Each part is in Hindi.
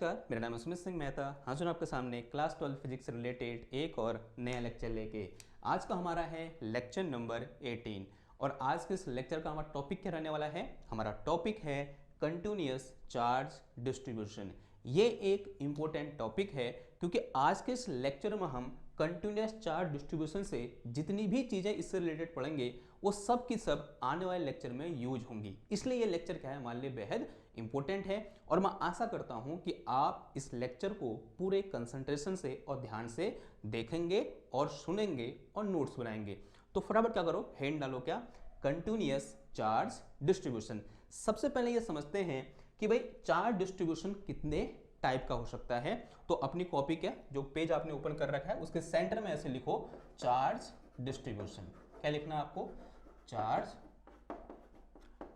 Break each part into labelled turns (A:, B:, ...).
A: नमस्कार, मेरा नाम है सुमित सिंह मेहता। हाजिर हूं आपके सामने क्लास 12 फिजिक्स से रिलेटेड एक और नया लेक्चर लेके। आज का हमारा है लेक्चर नंबर 18 और आज के इस लेक्चर का हमारा टॉपिक क्या रहने वाला है? हमारा टॉपिक है कंटिन्यूअस चार्ज डिस्ट्रीब्यूशन। ये एक इम्पोर्टेंट टॉपिक है क्योंकि आज के इस लेक्चर में हम कंटिन्यूअस चार्ज डिस्ट्रीब्यूशन से जितनी भी चीज़ें इससे रिलेटेड पढ़ेंगे वो सब की सब आने वाले लेक्चर में यूज होंगी। इसलिए ये लेक्चर क्या है, हमारे लिए बेहद इंपॉर्टेंट है और मैं आशा करता हूं कि आप इस लेक्चर को पूरे कंसंट्रेशन से और ध्यान से देखेंगे और सुनेंगे और नोट्स बनाएंगे। तो फटाफट क्या करो, हैंड डालो क्या, कंटिन्यूअस चार्ज डिस्ट्रीब्यूशन। सबसे पहले ये समझते हैं कि भाई चार्ज डिस्ट्रीब्यूशन कितने टाइप का हो सकता है। तो अपनी कॉपी के जो पेज आपने ओपन कर रखा है उसके सेंटर में ऐसे लिखो चार्ज डिस्ट्रीब्यूशन। क्या लिखना है आपको? Charge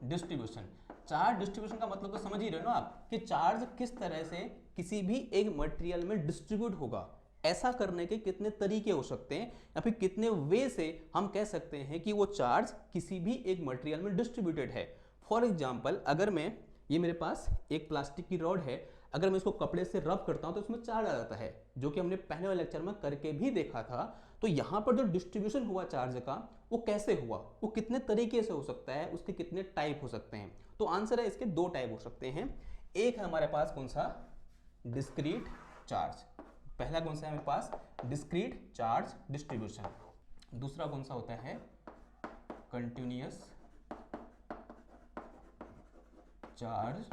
A: distribution. चार्ज डिस्ट्रीब्यूशन का मतलब तो समझ ही रहे हो ना आप कि चार्ज किस तरह से किसी भी एक मटेरियल में डिस्ट्रीब्यूट होगा। ऐसा करने के कितने तरीके हो सकते हैं या फिर कितने वे से हम कह सकते हैं कि वो चार्ज किसी भी एक मटेरियल में डिस्ट्रीब्यूटेड है। फॉर एग्जाम्पल, अगर मैं ये मेरे पास एक प्लास्टिक की रॉड है, अगर मैं इसको कपड़े से रब करता हूं तो उसमें चार्ज आ जाता है, जो कि हमने पहले वाले लेक्चर में करके भी देखा था। तो यहां पर जो डिस्ट्रीब्यूशन हुआ चार्ज का वो कैसे हुआ, वो कितने तरीके से हो सकता है, उसके कितने टाइप हो सकते हैं। तो आंसर है इसके दो टाइप हो सकते हैं। एक है हमारे पास कौन सा, डिस्क्रीट चार्ज। पहला कौन सा है हमारे पास, डिस्क्रीट चार्ज डिस्ट्रीब्यूशन। दूसरा कौन सा होता है, कंटिन्यूअस चार्ज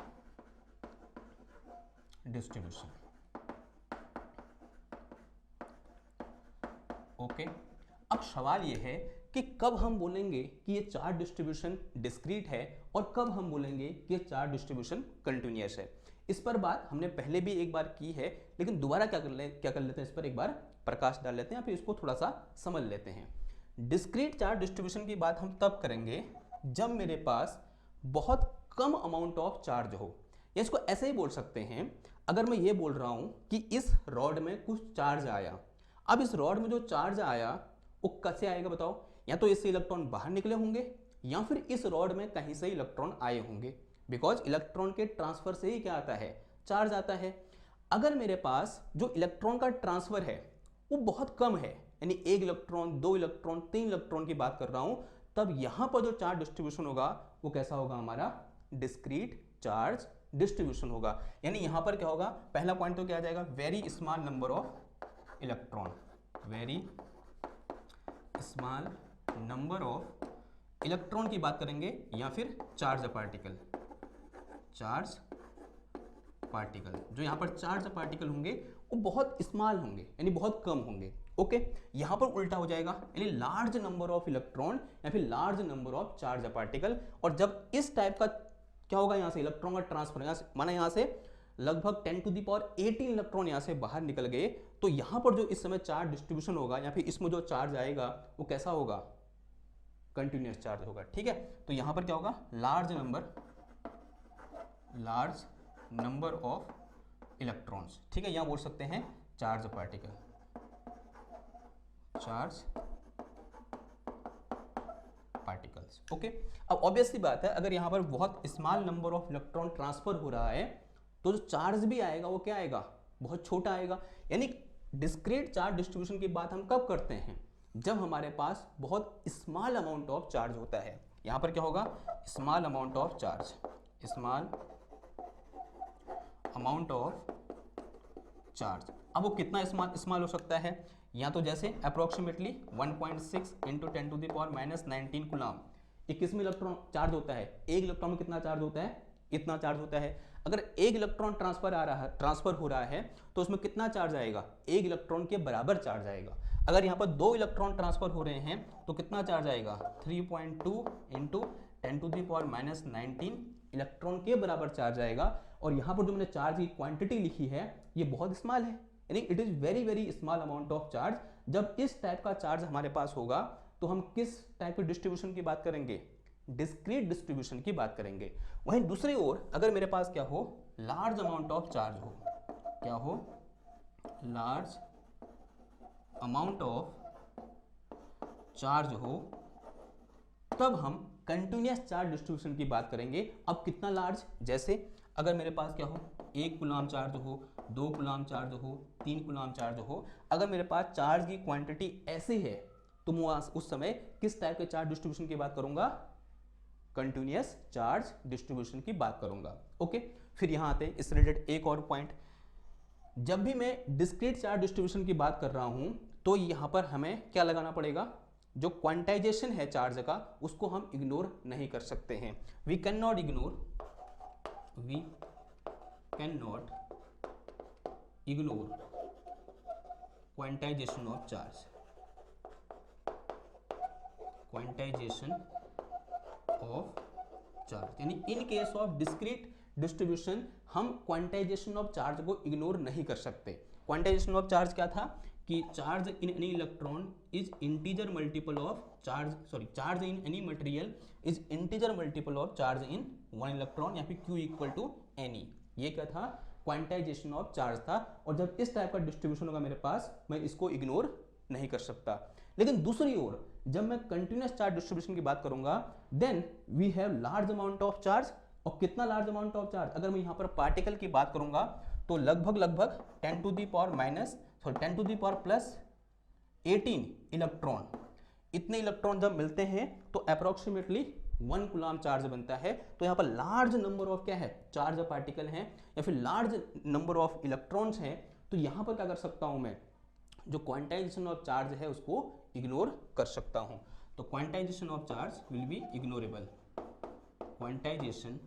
A: डिस्ट्रीब्यूशन। ओके, अब सवाल यह है कि कब हम बोलेंगे कि ये चार्ज डिस्ट्रीब्यूशन डिस्क्रीट है और कब हम बोलेंगे कि ये चार्ज डिस्ट्रीब्यूशन कंटिन्यूअस है। इस पर बात हमने पहले भी एक बार की है, लेकिन दोबारा क्या कर लेते हैं, इस पर एक बार प्रकाश डाल लेते हैं, फिर इसको थोड़ा सा समझ लेते हैं। डिस्क्रीट चार्ज डिस्ट्रीब्यूशन की बात हम तब करेंगे जब मेरे पास बहुत कम अमाउंट ऑफ चार्ज हो, या इसको ऐसे ही बोल सकते हैं, अगर मैं ये बोल रहा हूं कि इस रॉड में कुछ चार्ज आया। अब इस रॉड में जो चार्ज आया वो कैसे आएगा बताओ? या तो इससे इलेक्ट्रॉन बाहर निकले होंगे या फिर इस रॉड में कहीं से इलेक्ट्रॉन आए होंगे, बिकॉज इलेक्ट्रॉन के ट्रांसफर से ही क्या आता है, चार्ज आता है। अगर मेरे पास जो इलेक्ट्रॉन का ट्रांसफर है वो बहुत कम है, यानी एक इलेक्ट्रॉन, दो इलेक्ट्रॉन, तीन इलेक्ट्रॉन की बात कर रहा हूं, तब यहां पर जो चार्ज डिस्ट्रीब्यूशन होगा वो कैसा होगा, हमारा डिस्क्रीट चार्ज डिस्ट्रीब्यूशन होगा। यानी यहां पर क्या होगा, पहला पॉइंट तो क्या आ जाएगा, very small number of electron, very small number of electron की बात करेंगे, या फिर चार्ज पार्टिकल, चार्ज पार्टिकल। जो यहां पर चार्ज पार्टिकल होंगे वो बहुत स्मॉल होंगे, यानी बहुत कम होंगे। ओके, यहां पर उल्टा हो जाएगा, यानी लार्ज नंबर ऑफ इलेक्ट्रॉन या फिर large number of charge particle. और जब इस टाइप का क्या होगा, यहां से इलेक्ट्रॉन का ट्रांसफर, माना यहां से लगभग 10⁻18 इलेक्ट्रॉन यहां से बाहर निकल गए, तो यहां पर जो इस समय चार्ज डिस्ट्रीब्यूशन होगा या फिर इसमें जो चार्ज आएगा वो कैसा होगा, कंटिन्यूअस चार्ज होगा। ठीक है, तो यहां पर क्या होगा, लार्ज नंबर ऑफ इलेक्ट्रॉन्स। ठीक है, यहां बोल सकते हैं charge particle, charge particles. Okay, अब ऑब्वियस सी बात है, अगर यहां पर बहुत small number of electron transfer हो रहा है तो जो चार्ज भी आएगा वो क्या आएगा, बहुत छोटा आएगा। यानी डिस्क्रीट चार्ज डिस्ट्रीब्यूशन की बात हम कब करते हैं, जब हमारे पास बहुत स्मॉल अमाउंट ऑफ चार्ज होता है। यहां पर क्या होगा, small amount of charge, small amount of charge. अब वो कितना स्मॉल हो सकता है, या तो जैसे अप्रोक्सीमेटली 1.6 इंटू 10⁻⁻19 कूलम। ये किस में इलेक्ट्रॉन चार्ज होता है, एक इलेक्ट्रॉन में कितना चार्ज होता है, इतना चार्ज होता है। अगर एक इलेक्ट्रॉन ट्रांसफर हो रहा है तो उसमें कितना चार्ज आएगा, एक इलेक्ट्रॉन के बराबर चार्ज आएगा। अगर यहाँ पर दो इलेक्ट्रॉन ट्रांसफर हो रहे हैं तो कितना चार्ज आएगा, 3.2 इंटू 10⁻⁻19 इलेक्ट्रॉन के बराबर चार्ज आएगा। और यहाँ पर जो मैंने चार्ज की क्वांटिटी लिखी है ये बहुत स्मॉल है, यानी it is very very small amount of charge. जब इस टाइप का चार्ज हमारे पास होगा तो हम किस टाइप के डिस्ट्रीब्यूशन की बात करेंगे, डिस्क्रीट डिस्ट्रीब्यूशन की बात करेंगे। वहीं दूसरी ओर अगर मेरे पास क्या हो, लार्ज अमाउंट ऑफ चार्ज हो, क्या हो, लार्ज अमाउंट ऑफ चार्ज हो, तब हम कंटिन्यूअस चार्ज डिस्ट्रीब्यूशन की बात करेंगे। अब कितना लार्ज, जैसे अगर मेरे पास क्या हो, 1 कूलम्ब चार्ज हो, 2 कूलम्ब चार्ज हो, 3 कूलम्ब चार्ज हो, अगर मेरे पास चार्ज की क्वांटिटी ऐसी है तो मैं उस समय किस टाइप के चार्ज डिस्ट्रीब्यूशन की बात करूंगा, कंटिन्यूअस चार्ज डिस्ट्रीब्यूशन की बात करूंगा। ओके, फिर यहां आते हैं इस रिलेटेड एक और पॉइंट। जब भी मैं डिस्क्रीट चार्ज डिस्ट्रीब्यूशन की बात कर रहा हूं तो यहां पर हमें क्या लगाना पड़ेगा, जो क्वांटाइजेशन है चार्ज का उसको हम इग्नोर नहीं कर सकते हैं। We can not ignore quantization of charge, quantization of charge, यानी in case of discrete distribution हम क्वांटाइजेशन ऑफ चार्ज को इग्नोर नहीं कर सकते। क्वांटाइजेशन ऑफ चार्ज क्या था कि charge in any electron is integer multiple of charge in any material is integer multiple of charge in one electron, या फिर Q इक्वल टू एनी। ये क्या था, क्वांटाइजेशन ऑफ चार्ज था। और जब इस टाइप का डिस्ट्रीब्यूशन होगा मेरे पास, मैं इसको इग्नोर नहीं कर सकता। लेकिन दूसरी ओर जब मैं कंटिन्यूअस चार्ज डिस्ट्रीब्यूशन की बात करूंगा, then we have large amount of charge. और कितना लार्ज अमाउंट ऑफ चार्ज, अगर मैं यहां पर पार्टिकल की बात करूंगा तो लगभग 10 to the power plus 18 electron, इतने इलेक्ट्रॉन जब मिलते हैं तो अप्रोक्सीमेटली 1 कूलम्ब चार्ज बनता है। तो यहाँ पर लार्ज नंबर ऑफ क्या है, चार्ज पार्टिकल हैं या फिर लार्ज नंबर ऑफ इलेक्ट्रॉन्स हैं। तो यहाँ पर क्या कर सकता हूँ मैं, जो क्वांटाइजेशन ऑफ चार्ज है उसको इग्नोर कर सकता हूँ। तो quantization of charge will be ignorable, quantization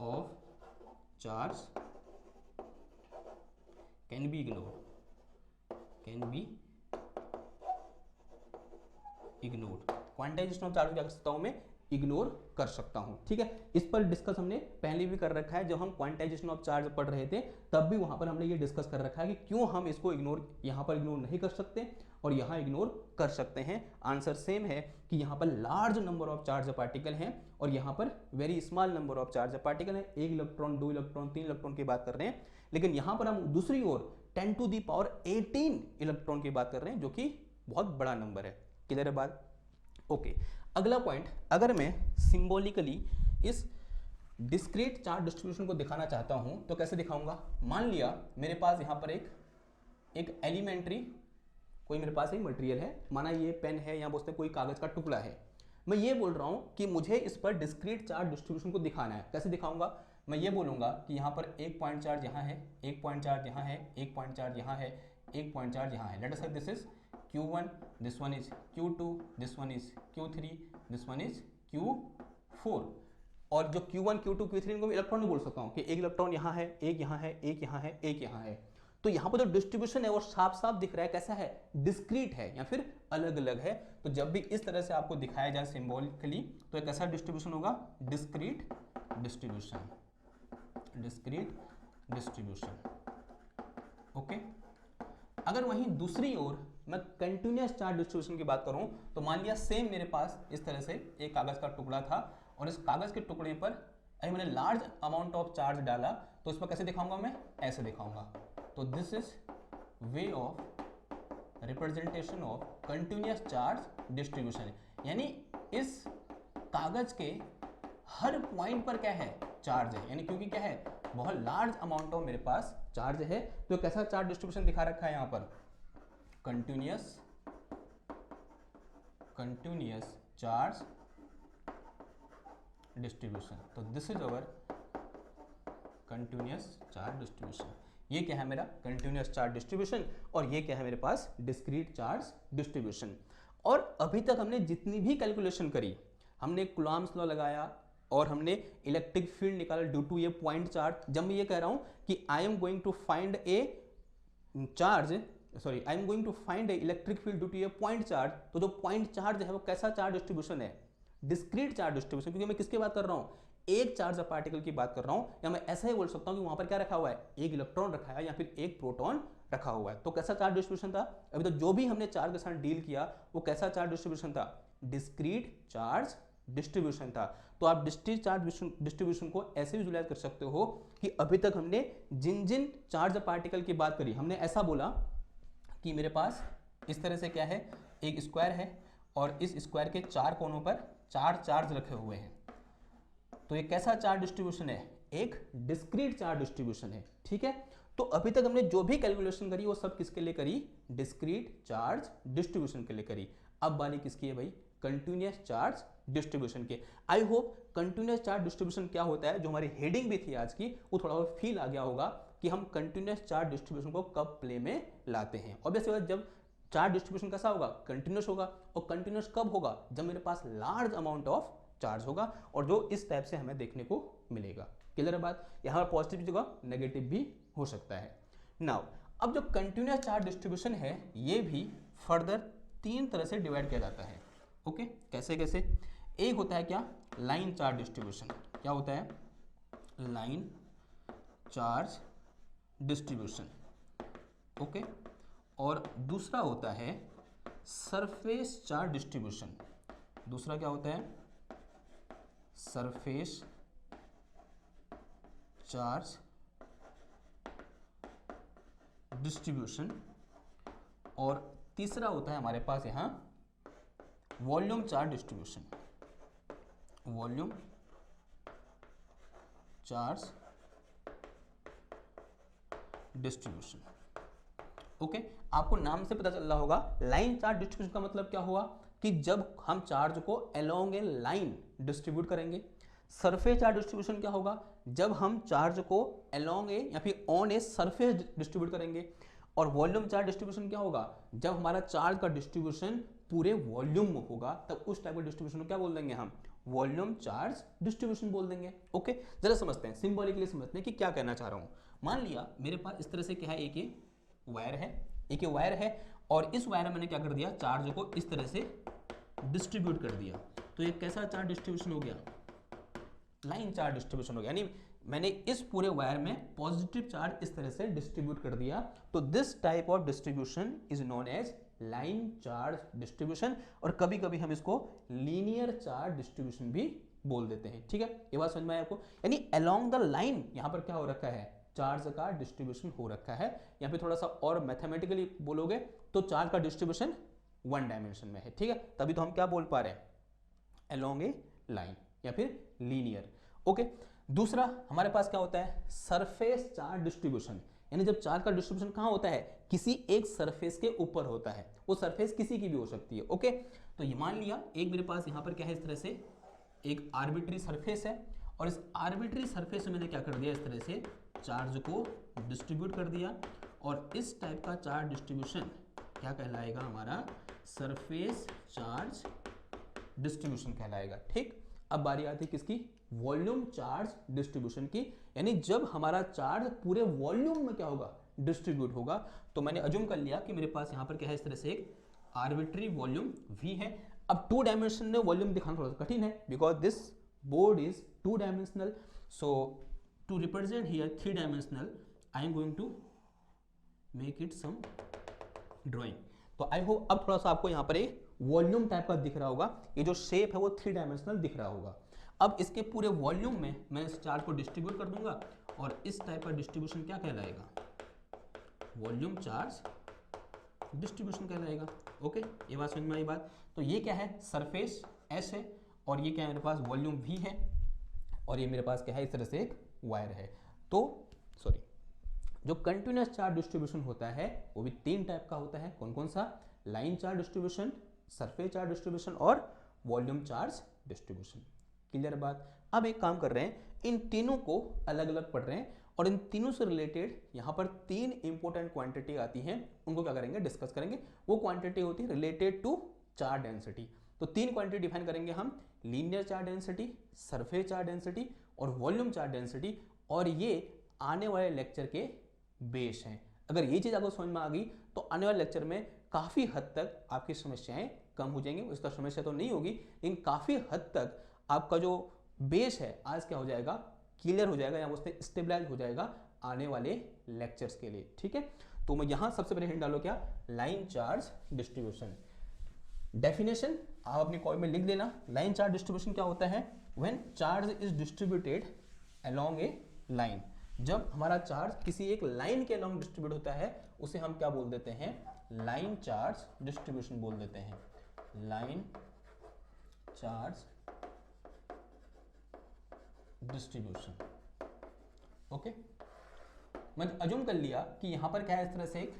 A: of charge can be ignored, quantization of charge क्या कर सकता हूं मैं, इग्नोर कर सकता हूं। ठीक है, इस पर डिस्कस हमने पहले भी कर रखा है। जब हम क्वांटाइजेशन ऑफ चार्ज पढ़ रहे थे तब भी वहां पर हमने ये डिस्कस कर रखा है कि क्यों हम इसको यहां पर इग्नोर नहीं कर सकते और यहां इग्नोर कर सकते हैं। आंसर सेम है कि यहां पर large number of charge particle हैं और यहां पर very small number of charge particle है। 1 इलेक्ट्रॉन, 2 इलेक्ट्रॉन, 3 इलेक्ट्रॉन की बात कर रहे हैं। लेकिन यहां पर हम दूसरी ओर 10 टू दी पावर 18 इलेक्ट्रॉन की बात कर रहे हैं, जो कि बहुत बड़ा नंबर है। क्लियर है बात? ओके, अगला पॉइंट, अगर मैं सिंबॉलिकली इस डिस्क्रीट चार्ज डिस्ट्रीब्यूशन को दिखाना चाहता हूं तो कैसे दिखाऊंगा। मान लिया मेरे पास यहां पर एक एलिमेंट्री कोई मेरे पास एक मटेरियल है, माना ये पेन है या बोलते हैं कोई कागज का टुकड़ा है। मैं ये बोल रहा हूं कि मुझे इस पर डिस्क्रीट चार्ज डिस्ट्रीब्यूशन को दिखाना है। कैसे दिखाऊंगा, मैं ये बोलूंगा कि यहाँ पर एक पॉइंट चार्ज यहाँ है, एक पॉइंट चार्ज यहाँ है, एक पॉइंट चार्ज यहाँ है, एक पॉइंट चार्ज यहाँ है। Let us say this is Q1, this one is Q2, this one is Q3, this one is Q4। और जो Q1, Q2, Q3 इनको मैं इलेक्ट्रॉन बोल सकता हूँ कि एक इलेक्ट्रॉन यहाँ है, एक यहाँ है, एक यहाँ है, एक यहाँ है। तो यहाँ पर जो डिस्ट्रीब्यूशन है वो साफ साफ दिख रहा है, कैसा है, डिस्क्रीट है या फिर अलग अलग है। तो जब भी इस तरह से आपको दिखाया जाए सिंबॉलिकली तो एक कैसा डिस्ट्रीब्यूशन होगा, discrete distribution, discrete distribution. Okay, अगर वहीं दूसरी ओर मैं कंटिन्यूअस चार्ज डिस्ट्रीब्यूशन की बात करूं तो मान लिया सेम मेरे पास इस तरह से एक कागज का टुकड़ा था और इस कागज के टुकड़े पर मैंने लार्ज अमाउंट ऑफ चार्ज डाला, तो इस पर कैसे दिखाऊंगा, मैं ऐसे दिखाऊंगा। तो this is way of representation of continuous charge distribution, यानी इस कागज के हर पॉइंट पर क्या है, चार्ज है। यानी क्योंकि क्या है, बहुत लार्ज अमाउंट ऑफ मेरे पास चार्ज है। तो कैसा चार्ज डिस्ट्रीब्यूशन दिखा रखा है यहाँ पर, कंटिन्यूअस चार्ज डिस्ट्रीब्यूशन। तो this is our continuous charge distribution. ये क्या है मेरा कंटिन्यूअस चार्ज डिस्ट्रीब्यूशन और ये क्या है मेरे पास डिस्क्रीट चार्ज डिस्ट्रीब्यूशन। और अभी तक हमने जितनी भी कैलकुलेशन करी, हमने कूलॉम्स लॉ लगाया और हमने इलेक्ट्रिक फील्ड निकाला ड्यू टू ये पॉइंट चार्ज। जब मैं ये कह रहा हूं कि I am going to find a electric field due to a point charge, तो जो पॉइंट चार्ज है वो कैसा चार्ज डिस्ट्रीब्यूशन है, डिस्क्रीट चार्ज डिस्ट्रीब्यूशन। क्योंकि मैं किसकी बात कर रहा हूं, एक चार्ज पार्टिकल की बात कर रहा हूं। या मैं ऐसा ही बोल सकता हूं कि वहां पर क्या रखा हुआ है, एक इलेक्ट्रॉन रखा है या फिर एक प्रोटॉन रखा हुआ है। तो कैसा चार्ज डिस्ट्रीब्यूशन था, अभी तो जो भी हमने चार्ज के साथ डील किया वो कैसा चार्ज डिस्ट्रीब्यूशन था, डिस्क्रीट चार्ज डिस्ट्रीब्यूशन था। तो आप डिस्क्रीट चार्ज डिस्ट्रीब्यूशन को ऐसे विजुअलाइज कर सकते हो कि अभी तक हमने जिन जिन चार्ज पार्टिकल की बात करी, हमने ऐसा बोला कि मेरे पास इस तरह से क्या है, एक स्क्वायर है और इस स्क्वायर के चार कोनों पर चार चार्ज रखे हुए हैं। तो ये कैसा चार्ज डिस्ट्रीब्यूशन है, एक डिस्क्रीट चार्ज डिस्ट्रीब्यूशन है, ठीक है। तो अभी तक हमने जो भी कैलकुलेशन करी वो सब किसके लिए करी, डिस्क्रीट चार्ज डिस्ट्रीब्यूशन के लिए करी। अब बारी किसकी है भाई, कंटिन्यूअस चार्ज डिस्ट्रीब्यूशन के। I hope continuous charge distribution क्या होता है, जो हमारी हेडिंग भी थी आज की, वो थोड़ा बहुत फील आ गया होगा कि हम कंटिन्यूअस चार्ज डिस्ट्रीब्यूशन को कब प्ले में लाते हैं। ऑब्वियसली जब चार्ज डिस्ट्रीब्यूशन कैसा होगा, कंटिन्यूअस होगा। और कंटिन्यूअस कब होगा, जब मेरे पास लार्ज अमाउंट ऑफ चार्ज होगा, और जो इस टाइप से हमें देखने को मिलेगा। क्लियर है बात, यहाँ पर पॉजिटिव भी होगा, नेगेटिव भी हो सकता है। नाउ अब जो कंटिन्यूअस चार्ज डिस्ट्रीब्यूशन है ये भी फर्दर 3 तरह से डिवाइड किया जाता है। ओके, कैसे कैसे, एक होता है क्या, लाइन चार्ज डिस्ट्रीब्यूशन। क्या होता है, लाइन चार्ज डिस्ट्रीब्यूशन। ओके, और दूसरा होता है सरफेस चार्ज डिस्ट्रीब्यूशन। दूसरा क्या होता है, सरफेस चार्ज डिस्ट्रीब्यूशन। और तीसरा होता है हमारे पास यहां volume charge distribution. Volume charge distribution. Okay, आपको नाम से पता चल रहा होगा लाइन चार्ज डिस्ट्रीब्यूशन का मतलब क्या हुआ कि जब हम चार्ज को अलोंग ए लाइन डिस्ट्रीब्यूट करेंगे। सरफेस चार्ज डिस्ट्रीब्यूशन क्या होगा, जब हम चार्ज को अलोंग ए या फिर ऑन ए सरफेस डिस्ट्रीब्यूट करेंगे। और वॉल्यूम चार्ज डिस्ट्रीब्यूशन क्या होगा, जब हमारा चार्ज का डिस्ट्रीब्यूशन पूरे वॉल्यूम में होगा, तब उस टाइप के डिस्ट्रीब्यूशन को क्या बोल देंगे हम, वॉल्यूम चार्ज डिस्ट्रीब्यूशन बोल देंगे। ओके, जरा समझते हैं, सिंबॉलिकली समझते हैं कि क्या कहना चाह रहा हूं। मान लिया मेरे पास इस तरह से क्या है, एक ये वायर है, एक ये वायर है, और इस वायर में मैंने क्या कर दिया, चार्ज को इस तरह से डिस्ट्रीब्यूट कर दिया। तो ये कैसा चार्ज डिस्ट्रीब्यूशन हो गया, लाइन चार्ज डिस्ट्रीब्यूशन हो गया। यानी मैंने इस पूरे वायर में पॉजिटिव चार्ज इस तरह से डिस्ट्रीब्यूट कर दिया। तो this type of distribution is known as line charge distribution. और कभी कभी हम इसको लीनियर चार्ज डिस्ट्रीब्यूशन भी बोल देते हैं। ठीक है, ये बात समझ में आया आपको। यानी अलोंग द लाइन यहां पर क्या हो रखा है, चार्ज का डिस्ट्रीब्यूशन हो रखा है। यहाँ पे थोड़ा सा और मैथमेटिकली बोलोगे तो चार्ज का डिस्ट्रीब्यूशन 1 डायमेंशन में है। ठीक है, तभी तो हम क्या बोल पा रहे हैं, अलोंग ए लाइन या फिर लीनियर। ओके, दूसरा हमारे पास क्या होता है, सरफेस चार्ज डिस्ट्रीब्यूशन। यानी जब चार्ज का डिस्ट्रीब्यूशन कहां होता है, किसी एक सरफेस के ऊपर होता है। वो सरफेस किसी की भी हो सकती है। ओके, तो ये मान लिया एक मेरे पास यहां पर क्या है, इस तरह से एक आर्बिट्री सरफेस है, और इस आर्बिट्री सरफेस में मैंने क्या कर दिया, इस तरह से चार्ज को डिस्ट्रीब्यूट कर दिया। और इस टाइप का चार्ज डिस्ट्रीब्यूशन क्या कहलाएगा, हमारा सरफेस चार्ज डिस्ट्रीब्यूशन कहलाएगा। ठीक, अब बारी आती है किसकी, वॉल्यूम चार्ज डिस्ट्रीब्यूशन की। यानी जब हमारा चार्ज पूरे वॉल्यूम में क्या होगा, डिस्ट्रीब्यूट होगा। तो मैंने अज्यूम कर लिया कि मेरे पास यहां पर क्या है, इस तरह से एक आर्बिट्री वॉल्यूम V है। अब 2 डायमेंशन में वॉल्यूम दिखाना थोड़ा सा कठिन है, because this board is 2 dimensional. So to represent here 3 dimensional I am going to make it some drawing. तो आई होप अब थोड़ा सा आपको यहाँ पर एक वॉल्यूम टाइप का दिख रहा होगा। ये जो शेप है वो 3 डायमेंशनल दिख रहा होगा। अब इसके पूरे वॉल्यूम में मैं इस चार्ज को डिस्ट्रीब्यूट कर दूंगा, और इस टाइप का डिस्ट्रीब्यूशन क्या कहलाएगा, वॉल्यूम चार्ज डिस्ट्रीब्यूशन कहलाएगा। ओके, ये बात समझ में आई बात। तो ये क्या है, सरफेस S है, और ये क्या है, मेरे पास वॉल्यूम V है, और ये मेरे पास क्या है, इस तरह से एक वायर है। तो सॉरी, जो कंटिन्यूअस चार्ज डिस्ट्रीब्यूशन होता है वो भी 3 टाइप का होता है। कौन कौन सा, line charge distribution, surface charge distribution और वॉल्यूम चार्ज डिस्ट्रीब्यूशन। क्लियर बात। अब एक काम कर रहे हैं, इन तीनों को अलग अलग पढ़ रहे हैं, और इन तीनों से रिलेटेड यहाँ पर 3 इंपॉर्टेंट क्वांटिटी आती हैं, उनको क्या करेंगे, डिस्कस करेंगे। वो क्वांटिटी होती है रिलेटेड टू चार्ज डेंसिटी। तो 3 क्वांटिटी डिफाइन करेंगे हम, linear charge density, surface charge density और वॉल्यूम चार्ज डेंसिटी। और ये आने वाले लेक्चर के बेस हैं। अगर ये चीज़ आपको समझ में आ गई तो आने वाले लेक्चर में काफ़ी हद तक आपकी समस्याएं कम हो जाएंगी। उसका समस्या तो नहीं होगी, लेकिन काफ़ी हद तक आपका जो बेस है आज क्या हो जाएगा, क्लियर हो जाएगा, या उससे स्टेबलाइज हो जाएगा आने वाले लेक्चर्स के लिए। ठीक है, तो मैं यहाँ सबसे पहले हिंट डालो क्या, लाइन चार्ज डिस्ट्रीब्यूशन। डेफिनेशन आप अपनी कॉपी में लिख देना। लाइन चार्ज डिस्ट्रीब्यूशन क्या होता है, when charge is distributed along A line. जब हमारा चार्ज किसी एक लाइन के अलोंग डिस्ट्रीब्यूट होता है उसे हम क्या बोल देते हैं, लाइन चार्ज डिस्ट्रीब्यूशन बोल देते हैं। Line charge distribution. ओके, मैं अज्यूम कर लिया कि यहाँ पर क्या है, इस तरह से एक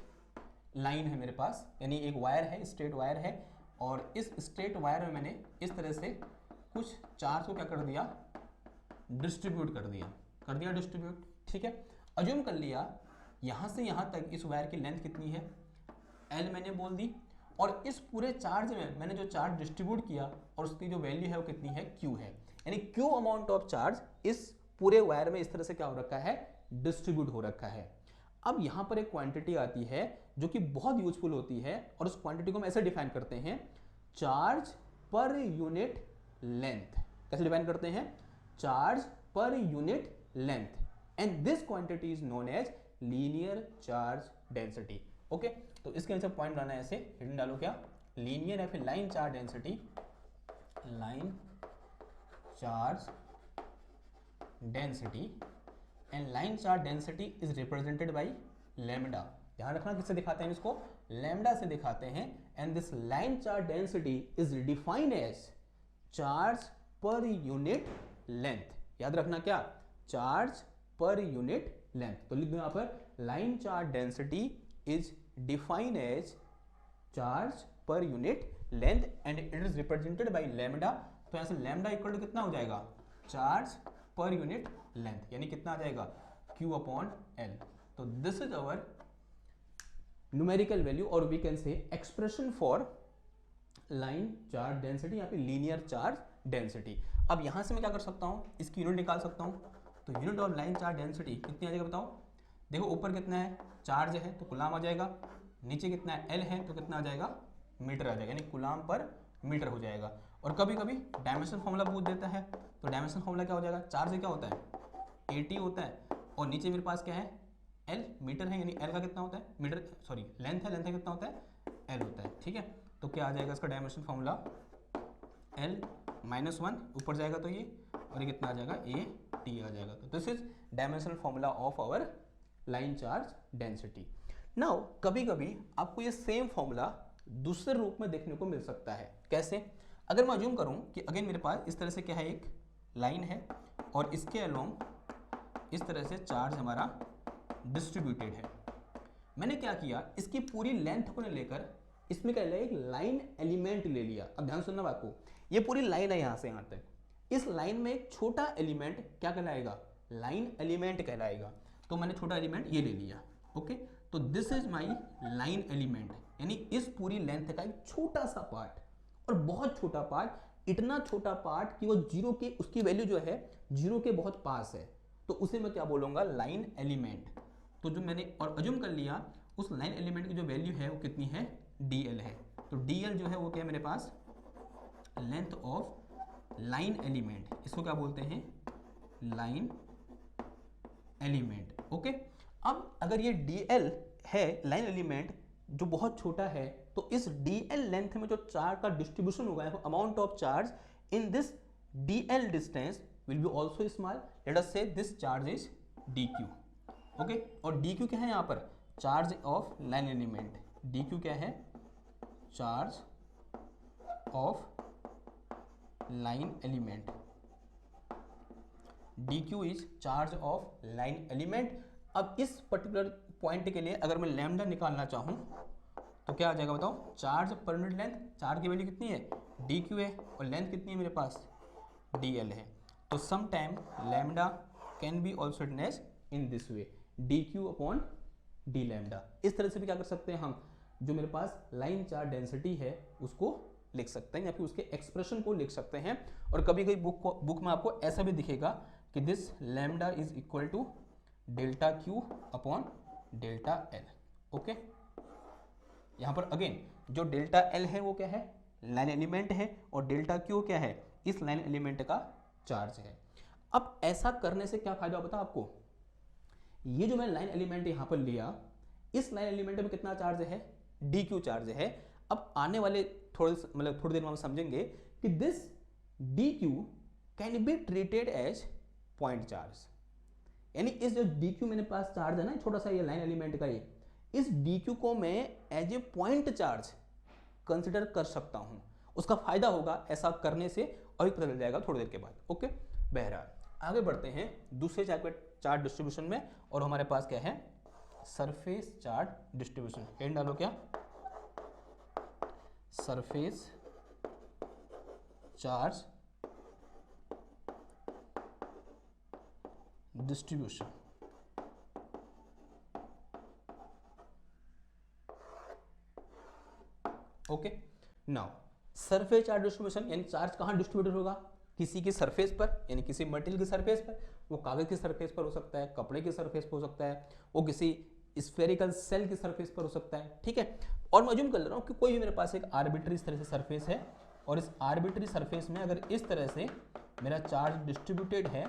A: लाइन है मेरे पास, यानी एक वायर है, स्ट्रेट वायर है, और इस स्ट्रेट वायर में मैंने इस तरह से कुछ चार्ज को क्या कर दिया, डिस्ट्रीब्यूट कर दिया डिस्ट्रीब्यूट। ठीक है, अज्यूम कर लिया यहाँ से यहाँ तक इस वायर की लेंथ कितनी है, L मैंने बोल दी, और इस पूरे चार्ज में मैंने जो चार्ज डिस्ट्रीब्यूट किया और उसकी जो वैल्यू है वो कितनी है, Q है, यानी Q अमाउंट ऑफ चार्ज इस पूरे वायर में इस तरह से क्या हो रखा है, डिस्ट्रीब्यूट हो रखा है। अब यहाँ पर एक क्वांटिटी आती है जो कि बहुत यूजफुल होती है, और उस क्वांटिटी को हम ऐसे डिफाइन करते हैं, चार्ज पर यूनिट लेंथ। कैसे डिफाइन करते हैं, charge per unit length, and this quantity is known as linear charge density. Okay, तो इसके आंसर पॉइंट बनाना है, ऐसे हिडन डालो, क्या लीनियर या फिर line charge density, line charge density, and line charge density is represented by lambda. ध्यान रखना किससे दिखाते हैं इसको, लैम्डा से दिखाते हैं, and this line charge density is defined as charge per unit length. याद रखना क्या, चार्ज पर यूनिट लेंथ। तो लिख दो यहाँ पर line charge density is defined as charge per unit length and it is represented by lambda. तो यहाँ से लैम्डा इक्वल टू कितना हो जाएगा, चार्ज पर यूनिट लेंथ, यानी कितना आ जाएगा, Q अपॉन L। तो this is our numerical value, और we can say expression for line charge density या फिर लीनियर चार्ज डेंसिटी। अब यहां से मैं क्या कर सकता हूं, इसकी यूनिट निकाल सकता हूं। तो unit of line charge density कितनी आ जाएगा बताओ, देखो ऊपर कितना है, चार्ज है तो कुलाम आ जाएगा, नीचे कितना है, L है तो कितना आ जाएगा, मीटर आ जाएगा, यानी कुलाम पर मीटर हो जाएगा। और कभी कभी डायमेंशन फॉर्मूला पूछ देता है, तो डायमेंशन फॉर्मूला क्या हो जाएगा, चार्ज क्या होता है, 80 होता है, और नीचे मेरे पास क्या है, L मीटर है, यानी L का कितना होता है, मीटर सॉरी लेंथ है, लेंथ का कितना होता है, L होता है। ठीक है, तो क्या आ जाएगा इसका डायमेंशन फॉर्मूला, L -1 ऊपर जाएगा तो ये, और ये कितना आ जाएगा, AT आ जाएगा। तो this is dimensional formula of our line charge density. Now कभी कभी आपको ये सेम फॉर्मूला दूसरे रूप में देखने को मिल सकता है। कैसे, अगर मैं अज्यूम करूं कि अगेन मेरे पास इस तरह से क्या है, एक लाइन है, और इसके अलोंग इस तरह से चार्ज हमारा डिस्ट्रीब्यूटेड है। मैंने क्या किया, इसकी पूरी लेंथ को लेकर इसमें क्या लिया, एक लाइन एलिमेंट ले लिया। अब ध्यान सुनना बात को, ये पूरी लाइन है यहाँ से यहाँ तक, इस लाइन में एक छोटा एलिमेंट क्या कहलाएगा, लाइन एलिमेंट कहलाएगा। तो मैंने छोटा एलिमेंट ये ले लिया। ओके, तो this is my line element, यानी इस पूरी लेंथ का एक छोटा सा पार्ट, और बहुत छोटा पार्ट, इतना छोटा पार्ट कि वो जीरो के, उसकी वैल्यू जो है जीरो के बहुत पास है, तो उसे मैं क्या बोलूंगा, लाइन एलिमेंट। तो जो मैंने और अज्यूम कर लिया, उस लाइन एलिमेंट की जो वैल्यू है वो कितनी है, DL है। तो DL जो है वो क्या है मेरे पास, लेंथ ऑफ लाइन एलिमेंट, इसको क्या बोलते हैं, लाइन एलिमेंट। ओके, अब अगर ये DL है लाइन एलिमेंट जो बहुत छोटा है, तो इस DL लेंथ में जो चार्ज का डिस्ट्रीब्यूशन होगा, amount of charge in this DL distance will be also small. Let us say this charge is DQ। Okay, और DQ क्या है यहाँ पर, charge of line element. DQ क्या है, charge of line element. DQ is charge of line element. अब इस पर्टिकुलर पॉइंट के लिए अगर मैं लैम्डा निकालना चाहूं तो क्या आ जाएगा बताओ, charge per unit length, charge की वैल्यू कितनी है, DQ है, और लेंथ कितनी है मेरे पास, DL है। तो some time lambda can be also written as in this way, DQ upon D lambda. इस तरह से भी क्या कर सकते हैं हम, जो मेरे पास लाइन चार्ज डेंसिटी है उसको लिख सकते हैं, या फिर उसके एक्सप्रेशन को लिख सकते हैं। और कभी कभी बुक में आपको ऐसा भी दिखेगा कि this lambda is equal to delta Q upon delta L। Okay, यहाँ पर अगेन जो डेल्टा L है वो क्या है, लाइन एलिमेंट है, और डेल्टा Q क्या है, इस लाइन एलिमेंट का चार्ज है। अब ऐसा करने से क्या फायदा होता है आपको, ये जो मैंने लाइन एलिमेंट यहाँ पर लिया, इस लाइन एलिमेंट में कितना चार्ज है, DQ चार्ज है। अब आने वाले थोड़ी देर में हम समझेंगे कि this DQ can be treated as point charge, यानी इस जो DQ मेरे पास चार्ज है ना, छोटा सा ये लाइन एलिमेंट का, ये इस DQ को मैं as a point charge consider कर सकता हूं। उसका फायदा होगा ऐसा करने से, और भी पता चल जाएगा थोड़ी देर के बाद। ओके, बहरहाल आगे बढ़ते हैं दूसरे चार्ज डिस्ट्रीब्यूशन में, और हमारे पास क्या है, सरफेस चार्ज डिस्ट्रीब्यूशन। हेड डालो क्या, surface charge distribution. Okay, now surface charge distribution यानी चार्ज कहाँ डिस्ट्रीब्यूटेड होगा, किसी की सरफेस पर, यानी किसी मटेरियल की सरफेस पर। वो कागज की सरफेस पर हो सकता है, कपड़े की सरफेस पर हो सकता है, वो किसी स्फेरिकल सेल की सरफेस पर हो सकता है, ठीक है। और मैं अज्यूम कर ले रहा हूँ कि कोई भी मेरे पास एक आर्बिट्री इस तरह से सरफेस है, और इस आर्बिट्री सरफेस में अगर इस तरह से मेरा चार्ज डिस्ट्रीब्यूटेड है,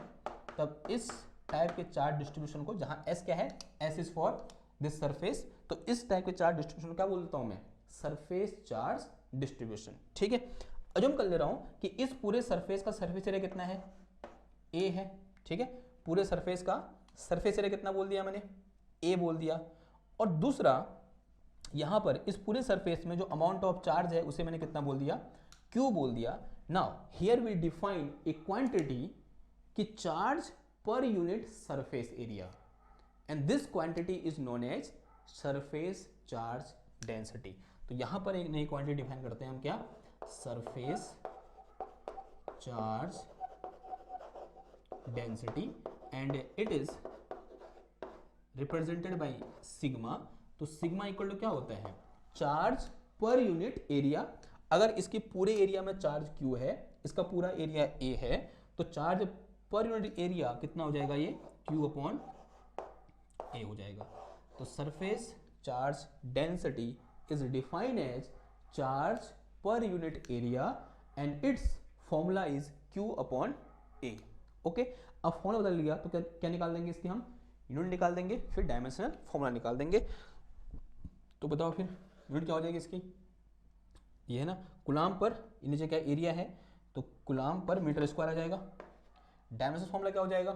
A: तब इस टाइप के चार्ज डिस्ट्रीब्यूशन को, जहाँ एस क्या है, S is for this surface, तो इस टाइप के चार्ज डिस्ट्रीब्यूशन क्या बोलता हूँ मैं, सरफेस चार्ज डिस्ट्रीब्यूशन, ठीक है। अज्यूम कर ले रहा हूं कि इस पूरे सरफेस का सरफेस एरिया कितना है, ए है, ठीक है। पूरे सरफेस का सरफेस एरिया कितना बोल दिया मैंने, ए बोल दिया। और दूसरा, यहां पर इस पूरे सरफेस में जो अमाउंट ऑफ चार्ज है उसे मैंने कितना बोल दिया, क्यू बोल दिया। Now here we define a quantity कि charge per unit surface area, and this quantity is known as surface charge density. तो यहां पर एक नई क्वांटिटी डिफाइन करते हैं हम, क्या, surface charge density, and it is represented by sigma. तो सिग्मा इक्वल टू क्या होता है, चार्ज पर यूनिट एरिया। अगर इसके पूरे एरिया में चार्ज क्यू है, इसका पूरा एरिया ए है, तो चार्ज पर यूनिट एरिया कितना हो जाएगा, ये क्यू अपॉन ए हो जाएगा। तो surface charge density is defined as charge per unit area and its formula is q upon a। Okay, अब फॉर्मूला बदल लिया तो क्या निकाल देंगे, इसकी हम यूनिट निकाल देंगे, फिर डायमेंशनल फॉर्मूला निकाल देंगे। तो बताओ फिर यूनिट क्या हो जाएगी इसकी, ये है ना कुलाम पर, नीचे क्या एरिया है, तो कुलाम पर मीटर स्क्वायर आ जाएगा। डायमेंशनल फॉर्मूला क्या हो जाएगा,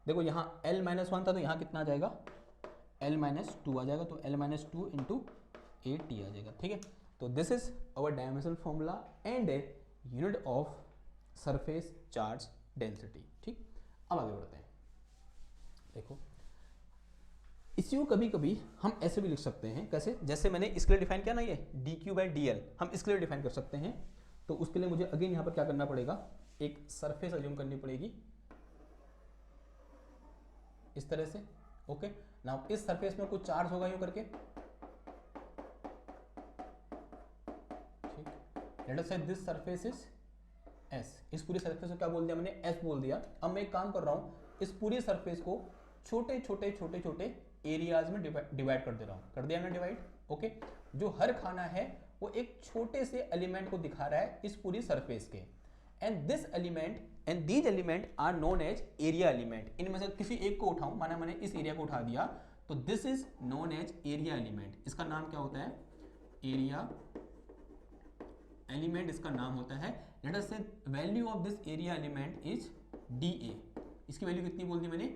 A: देखो यहाँ L-1 था तो यहाँ कितना आ जाएगा, L-2 आ जाएगा, तो L-2 इंटू ए टी आ जाएगा, ठीक है। तो this is our dimensional formula and a unit of surface charge density, ठीक। अब आगे बढ़ते हैं। देखो इसी को कभी कभी हम ऐसे भी लिख सकते हैं, कैसे, जैसे मैंने इसके लिए डिफाइन किया ना, ये D Q by D L, हम इसके लिए डिफाइन कर सकते हैं। तो उसके लिए मुझे अगेन यहाँ पर क्या करना पड़ेगा, एक सरफेस अज्यूम करनी पड़ेगी इस तरह से। ओके, नाउ इस सरफेस में कुछ चार्ज होगा यूं करके, late us say this surface is S। इस पूरी सरफेस को क्या बोल दिया मैंने, S बोल दिया। अब मैं एक काम कर रहा हूँ, इस पूरी सरफेस को छोटे छोटे छोटे छोटे एरियाज में डिवाइड कर दे रहा हूँ, कर दिया मैंने डिवाइड। ओके, जो हर खाना है वो एक छोटे से एलिमेंट को दिखा रहा है इस पूरी सरफेस के, and this element and these element are known as area element. इनमें से किसी एक को उठाऊं, माना मैंने इस एरिया को उठा दिया, तो this is known as area element. इसका नाम क्या होता है, एरिया एलिमेंट इसका नाम होता है। लेट अस से value of this area element is DA। इसकी वैल्यू कितनी बोल दी मैंने,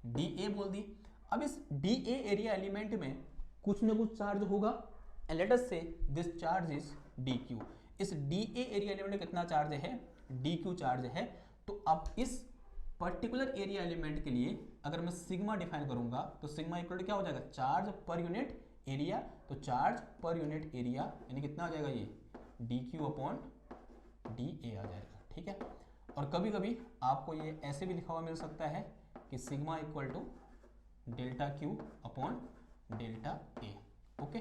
A: DA बोल दी। अब इस DA एरिया एलिमेंट में कुछ ना कुछ चार्ज होगा, and let us say this charge is DQ। इस DA एरिया एलिमेंट में कितना चार्ज है, DQ चार्ज है। तो अब इस पर्टिकुलर एरिया एलिमेंट के लिए अगर मैं सिग्मा डिफाइन करूंगा, तो सिग्मा इक्वल टू क्या हो जाएगा, चार्ज पर यूनिट एरिया। तो चार्ज पर यूनिट एरिया यानी कितना आ जाएगा, ये DQ अपॉन DA आ जाएगा, ठीक है। और कभी कभी आपको ये ऐसे भी लिखा हुआ मिल सकता है कि sigma equal to delta Q upon delta A। Okay,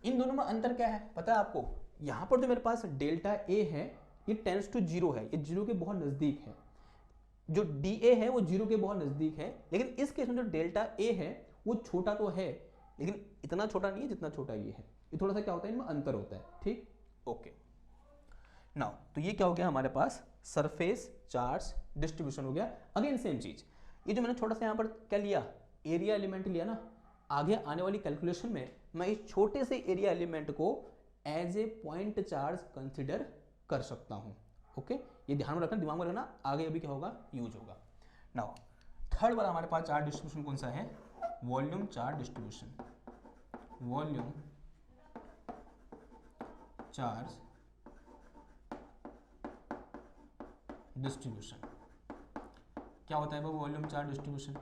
A: इन दोनों में अंतर क्या है पता है आपको, यहां पर जो मेरे पास डेल्टा A है ये टेंड्स टू 0 है, ये 0 के बहुत नजदीक है। जो DA है वो 0 के बहुत नजदीक है, लेकिन इस केस में जो डेल्टा A है वो छोटा तो है, लेकिन इतना छोटा नहीं है जितना छोटा ये है। ये थोड़ा सा क्या होता है, इनमें अंतर होता है, ठीक। ओके, नाउ तो ये क्या हो गया हमारे पास, सरफेस चार्ज डिस्ट्रीब्यूशन हो गया। अगेन सेम चीज, ये जो मैंने छोटा सा यहाँ पर क्या लिया, एरिया एलिमेंट लिया ना, आगे आने वाली कैलकुलेशन में मैं इस छोटे से एरिया एलिमेंट को as a point charge consider कर सकता हूँ। ओके, ये ध्यान में रखना, दिमाग में रखना, आगे अभी क्या होगा, यूज होगा। नाउ थर्ड वाला हमारे पास चार्ज डिस्ट्रीब्यूशन कौन सा है, volume charge distribution. Volume charge distribution, क्या होता है वो वॉल्यूम चार्ज डिस्ट्रीब्यूशन?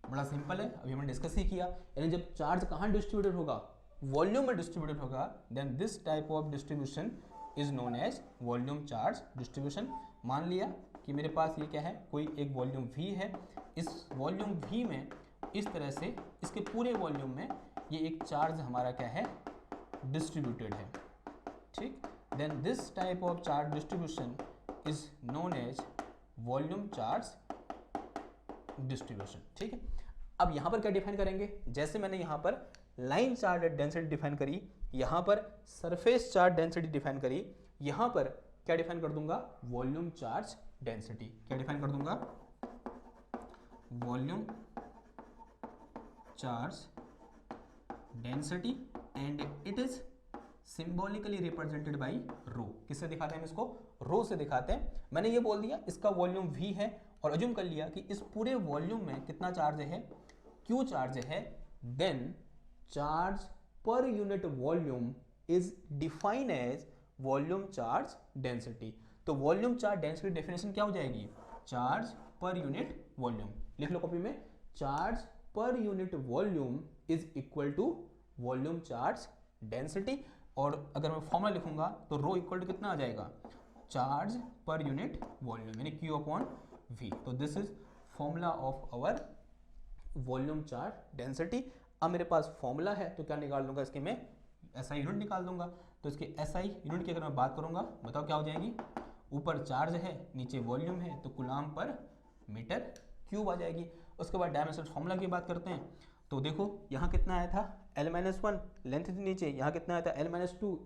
A: बड़ा सिंपल है, अभी हमने डिस्कस ही किया, यानी जब चार्ज कहाँ डिस्ट्रीब्यूटेड होगा, वॉल्यूम में डिस्ट्रीब्यूटेड होगा, then this type of distribution is known as volume charge distribution. मान लिया कि मेरे पास ये क्या है, कोई एक वॉल्यूम V है, इस वॉल्यूम V में इस तरह से इसके पूरे वॉल्यूम में ये एक चार्ज हमारा क्या है, डिस्ट्रीब्यूटेड है, ठीक। Then this type of charge distribution is known as volume charge distribution, ठीक है। अब यहाँ पर क्या डिफाइन करेंगे, जैसे मैंने यहाँ पर लाइन चार्ज डेंसिटी डिफाइन करी, यहाँ पर सरफेस चार्ज डेंसिटी डिफाइन करी, यहाँ पर क्या डिफाइन कर दूंगा, वॉल्यूम चार्ज डेंसिटी। क्या डिफाइन कर दूंगा, volume charge density, and it is symbolically represented by rho. किससे दिखाते हैं हम इसको, रो से दिखाते हैं। मैंने ये बोल दिया इसका वॉल्यूम V है और अज्यूम कर लिया कि इस पूरे वॉल्यूम में कितना चार्ज है, Q चार्ज है, then charge per unit volume is define as volume charge density. तो वॉल्यूम चार्ज डेंसिटी डेफिनेशन क्या हो जाएगी, चार्ज पर यूनिट वॉल्यूम। लिख लो कॉपी में, charge per unit volume is equal to volume charge density. और अगर मैं फॉर्मूला लिखूंगा तो रो इक्वल टू कितना आ जाएगा, चार्ज पर यूनिट वॉल्यूम, यानी Q अपॉन V। तो this is formula of our volume charge density. अब मेरे पास फॉर्मूला है तो क्या निकाल दूंगा, इसके मैं SI यूनिट निकाल दूंगा। तो इसके SI यूनिट की अगर मैं बात करूंगा, बताओ क्या हो जाएगी, ऊपर चार्ज है नीचे वॉल्यूम है, तो कूलम पर मीटर क्यूब आ जाएगी। उसके बाद डायमेंशनल फॉर्मूला की बात करते हैं, तो देखो यहाँ कितना आया था, L-1 लेंथ थी नीचे, यहाँ कितना आया था L-2,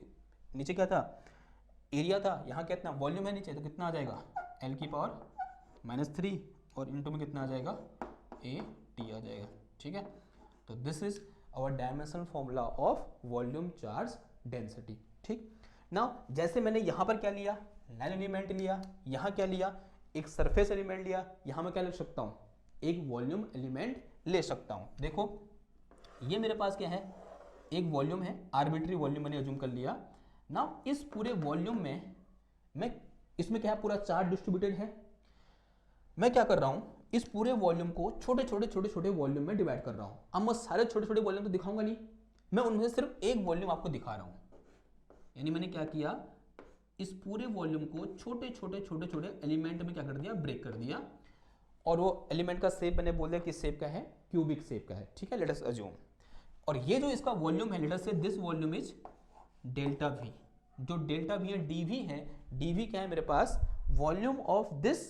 A: नीचे क्या था, एरिया था, यहाँ कितना वॉल्यूम है नीचे, तो कितना आ जाएगा L⁻³ और इंटू में कितना आ जाएगा, AT आ जाएगा, ठीक है। तो this is our dimensional formula of volume charge density, ठीक। नाउ जैसे मैंने यहाँ पर क्या लिया, लाइन एलिमेंट लिया, यहाँ क्या लिया, एक सरफेस एलिमेंट लिया, यहाँ मैं क्या ले सकता हूँ, एक वॉल्यूम एलिमेंट ले सकता हूँ। देखो ये मेरे पास क्या है, एक वॉल्यूम है, आर्बिट्री वॉल्यूम मैंने अज्यूम कर लिया। नाउ इस पूरे वॉल्यूम में मैं, इसमें क्या है, पूरा चार्ज डिस्ट्रीब्यूटेड है। मैं क्या कर रहा हूँ, इस पूरे वॉल्यूम को छोटे छोटे वॉल्यूम में डिवाइड कर रहा हूँ। अब मैं सारे छोटे छोटे वॉल्यूम तो दिखाऊंगा नहीं, मैं उनमें से सिर्फ एक वॉल्यूम आपको दिखा रहा हूँ। यानी मैंने क्या किया, इस पूरे वॉल्यूम को छोटे छोटे एलिमेंट में क्या कर दिया, ब्रेक कर दिया। और वो एलिमेंट का शेप मैंने बोल दिया किस शेप का है, क्यूबिक शेप का है, ठीक है, लेट अस अज्यूम। और ये जो इसका वॉल्यूम है, let us say this volume is delta V। जो डेल्टा V है, dV है, dV क्या है मेरे पास, volume of this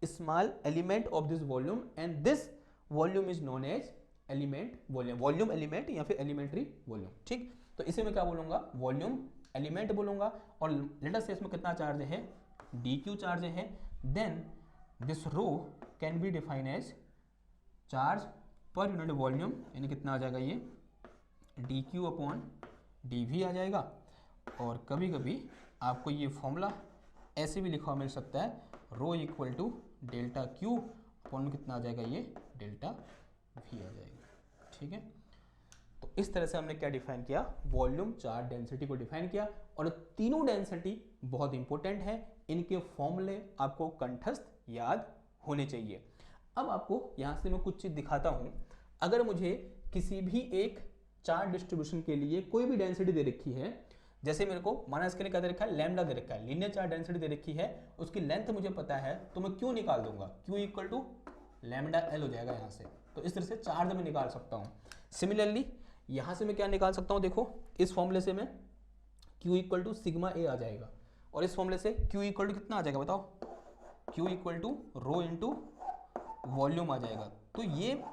A: small element of this volume, and this volume is known as element volume, volume element या फिर एलिमेंट्री वॉल्यूम, ठीक। तो इसे मैं क्या बोलूंगा, वॉल्यूम एलिमेंट बोलूंगा। और लेट अस से इसमें कितना चार्ज है, dQ चार्ज है। Then this rho can be define as charge per unit volume, यानी कितना आ जाएगा ये, dQ अपॉन dV आ जाएगा। और कभी कभी आपको ये फॉर्मूला ऐसे भी लिखा हुआ मिल सकता है, rho equal to delta Q upon कितना आ जाएगा, ये डेल्टा V आ जाएगा, ठीक है। तो इस तरह से हमने क्या डिफाइन किया, वॉल्यूम चार्ज डेंसिटी को डिफाइन किया। और तीनों डेंसिटी बहुत इंपॉर्टेंट है, इनके फॉर्मूले आपको कंठस्थ याद होने चाहिए। अब आपको यहाँ से मैं कुछ चीज़ दिखाता हूँ। अगर मुझे किसी भी एक चार्ज डिस्ट्रीब्यूशन के लिए कोई भी डेंसिटी दे रखी है, जैसे मेरे को माना इसके लिए क्या दे रखा है, लैम्डा दे रखा है, लीनियर चार्ज डेंसिटी दे रखी है, उसकी लेंथ मुझे पता है, तो मैं क्यू निकाल दूंगा, क्यू इक्वल टू λL हो जाएगा यहाँ से। तो इस तरह से चार्ज में निकाल सकता हूँ। सिमिलरली यहाँ से मैं क्या निकाल सकता हूँ, देखो इस फॉर्मूले से मैं Q equal to sigma A आ जाएगा, और इस फॉर्मूले से Q इक्वल टू कितना आ जाएगा बताओ, Q equal to rho into volume आ जाएगा। तो ये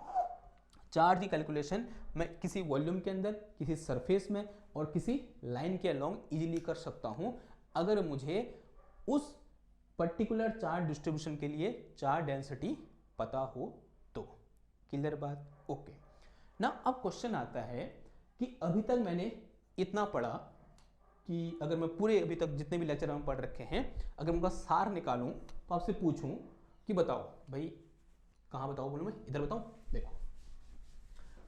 A: चार्ज की कैलकुलेशन मैं किसी वॉल्यूम के अंदर, किसी सरफेस में और किसी लाइन के अलॉन्ग इजीली कर सकता हूं, अगर मुझे उस पर्टिकुलर चार्ज डिस्ट्रीब्यूशन के लिए चार्ज डेंसिटी पता हो तो। क्लियर बात, ओके ना। अब क्वेश्चन आता है कि अभी तक मैंने इतना पढ़ा कि अगर मैं पूरे अभी तक जितने भी लेक्चर हम पढ़ रखे हैं, अगर उनका सार निकालूं तो आपसे पूछूं कि बताओ भाई, कहाँ बताओ, बोलो मैं इधर बताऊं। देखो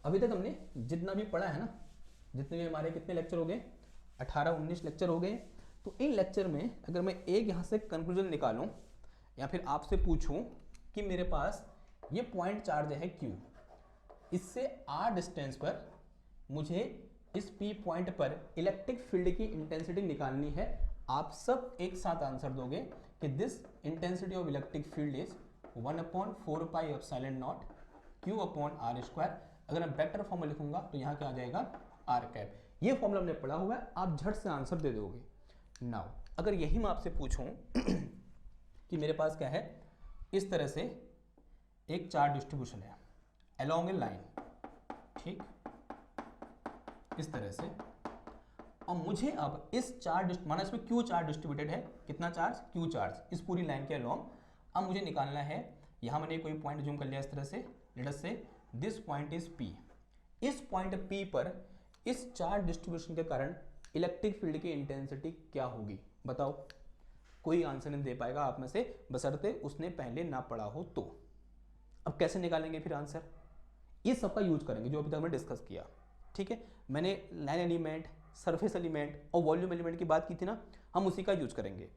A: अभी तक हमने जितना भी पढ़ा है ना, जितने भी हमारे कितने लेक्चर हो गए, 18-19 लेक्चर हो गए। तो इन लेक्चर में अगर मैं एक यहाँ से कंक्लूजन निकालूं, या फिर आपसे पूछूं कि मेरे पास ये पॉइंट चार्ज है Q, इससे R डिस्टेंस पर मुझे इस P पॉइंट पर इलेक्ट्रिक फील्ड की इंटेंसिटी निकालनी है, आप सब एक साथ आंसर दोगे कि this intensity of electric field is 1/4 pi epsilon not Q upon R square. अगर मैं वेक्टर फॉर्म में लिखूंगा तो यहाँ क्या आ जाएगा, R कैप। ये फॉर्मूला हमने पढ़ा हुआ है, आप झट से आंसर दे दोगे। नाउ अगर यही मैं आपसे पूछूं कि मेरे पास क्या है, इस तरह से एक चार्ज डिस्ट्रीब्यूशन है अलोंग ए लाइन, ठीक, इस तरह से, और मुझे अब इस चार्ज माना इसमें Q चार्ज डिस्ट्रीब्यूटेड है, कितना चार्ज, Q चार्ज इस पूरी लाइन के अलोंग। अब मुझे निकालना है, यहाँ मैंने कोई पॉइंट जूम कर लिया इस तरह से, late us say this point is P। इस पॉइंट P पर इस चार्ज डिस्ट्रीब्यूशन के कारण इलेक्ट्रिक फील्ड की इंटेंसिटी क्या होगी, बताओ। कोई आंसर नहीं दे पाएगा आप में से, बशर्ते उसने पहले ना पढ़ा हो तो। अब कैसे निकालेंगे फिर आंसर, ये सबका यूज करेंगे जो अभी तक हमने डिस्कस किया, ठीक है। मैंने लाइन एलिमेंट, सरफेस एलिमेंट और वॉल्यूम एलिमेंट की बात की थी ना, हम उसी का यूज करेंगे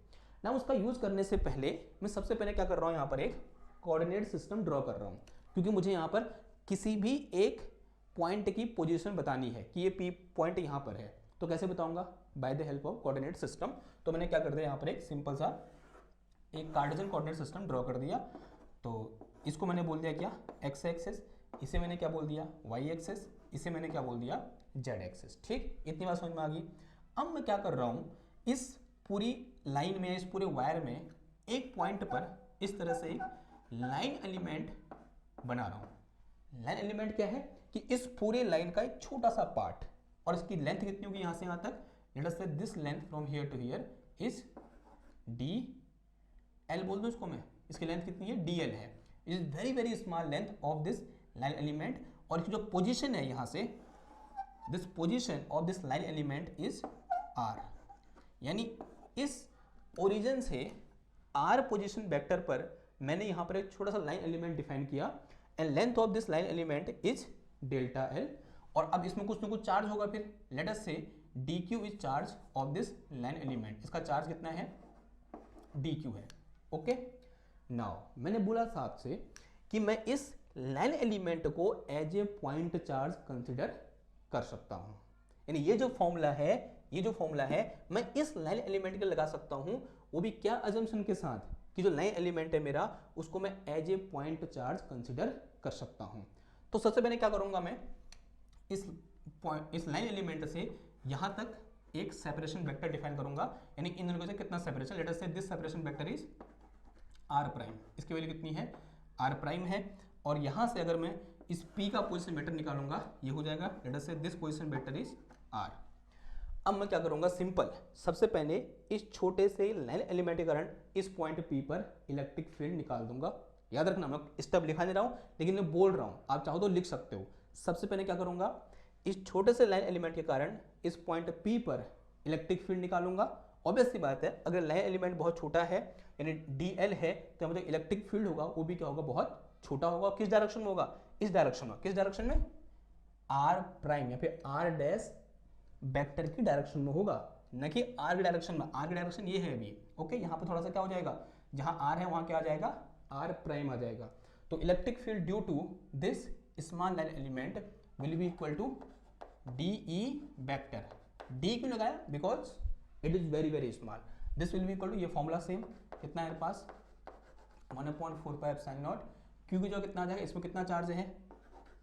A: ना। उसका यूज करने से पहले मैं सबसे पहले क्या कर रहा हूँ, यहाँ पर एक कोऑर्डिनेट सिस्टम ड्रॉ कर रहा हूँ, क्योंकि मुझे यहाँ पर किसी भी एक पॉइंट की पोजीशन बतानी है कि ये P पॉइंट यहाँ पर है। तो कैसे बताऊंगा, by the help of coordinate system. तो मैंने क्या कर दिया, यहाँ पर एक सिंपल सा एक कार्टेशियन कोऑर्डिनेट सिस्टम ड्रॉ कर दिया। तो इसको मैंने बोल दिया क्या, एक्स एक्सिस, इसे मैंने क्या बोल दिया, वाई एक्सिस, इसे मैंने क्या बोल दिया, जेड एक्सिस। ठीक, इतनी बात समझ में आ गई। अब मैं क्या कर रहा हूँ, इस पूरी लाइन में, इस पूरे वायर में एक पॉइंट पर इस तरह से एक लाइन एलिमेंट बना रहा हूँ। लाइन एलिमेंट क्या है कि इस पूरे लाइन का एक छोटा सा पार्ट, और इसकी लेंथ कितनी होगी यहाँ से यहाँ तक, let us say this length from here to here is D L बोल दो इसको मैं, इसकी लेंथ कितनी है, डी एल है। It is very very small length of this line element, और इसकी जो पोजीशन है यहाँ से, this position of this line element is R, यानी इस ओरिजिन से आर पोजीशन वेक्टर पर मैंने यहाँ पर एक छोटा सा लाइन एलिमेंट डिफाइन किया, and length of this line element is delta L. और अब इसमें कुछ ना कुछ चार्ज होगा, फिर let us say D Q is charge of this line element, इसका चार्ज कितना है, डी क्यू है। ओके, नाउ मैंने बोला था आपसे कि मैं इस लाइन एलिमेंट को as a point charge consider कर सकता हूं, यानी ये जो फॉर्मूला है मैं इस लाइन एलिमेंट के लगा सकता हूं, वो भी क्या अजम्पशन के साथ कि जो लाइन एलिमेंट है मेरा, उसको मैं as a point charge consider कर सकता हूं। तो सबसे पहले क्या करूंगा, मैं इस लाइन एलिमेंट से यहां तक एक सेपरेशन वेक्टर डिफाइन करूंगा, यानी इन दोनों से कितना separation, let us say this separation vector is are prime, इसकी वैल्यू कितनी है, आर प्राइम है। और यहां से अगर मैं इस P का पोजीशन वेक्टर निकालूंगा, ये हो जाएगा let us say this position vector is R. अब मैं क्या करूंगा, सिंपल, सबसे पहले इस छोटे से लाइन एलिमेंट के कारण इस पॉइंट P पर इलेक्ट्रिक फील्ड निकाल दूंगा। याद रखना, मैं स्टेप लिखा नहीं रहा हूं, लेकिन मैं बोल रहा हूं, आप चाहो तो लिख सकते हो। सबसे पहले क्या करूंगा, इस छोटे से लाइन एलिमेंट के कारण इस पॉइंट P पर इलेक्ट्रिक फील्ड निकालूंगा। ऑब्वियस सी बात है, अगर लाइन एलिमेंट बहुत छोटा है यानी DL है, तो मतलब इलेक्ट्रिक फील्ड होगा वो भी क्या होगा, बहुत छोटा होगा। किस डायरेक्शन में होगा, इस डायरेक्शन में। किस डायरेक्शन में, आर प्राइम या फिर आर डैश वेक्टर की डायरेक्शन में होगा, न कि आर की डायरेक्शन में। आर की डायरेक्शन ये है अभी, ओके। यहाँ पे थोड़ा सा क्या हो जाएगा, जहां आर है वहां क्या आ जाएगा, आर प्राइम आ जाएगा। तो electric field due to this small line element will be equal to DE vector. D क्यों लगाया, because it is very very small. This will be equal to, ये फॉर्मूला सेम, कितना है मेरे पास, 1/4 पाई एप्सिलॉन नॉट क्यू की जो कितना आ जाएगा, इसमें कितना चार्ज है,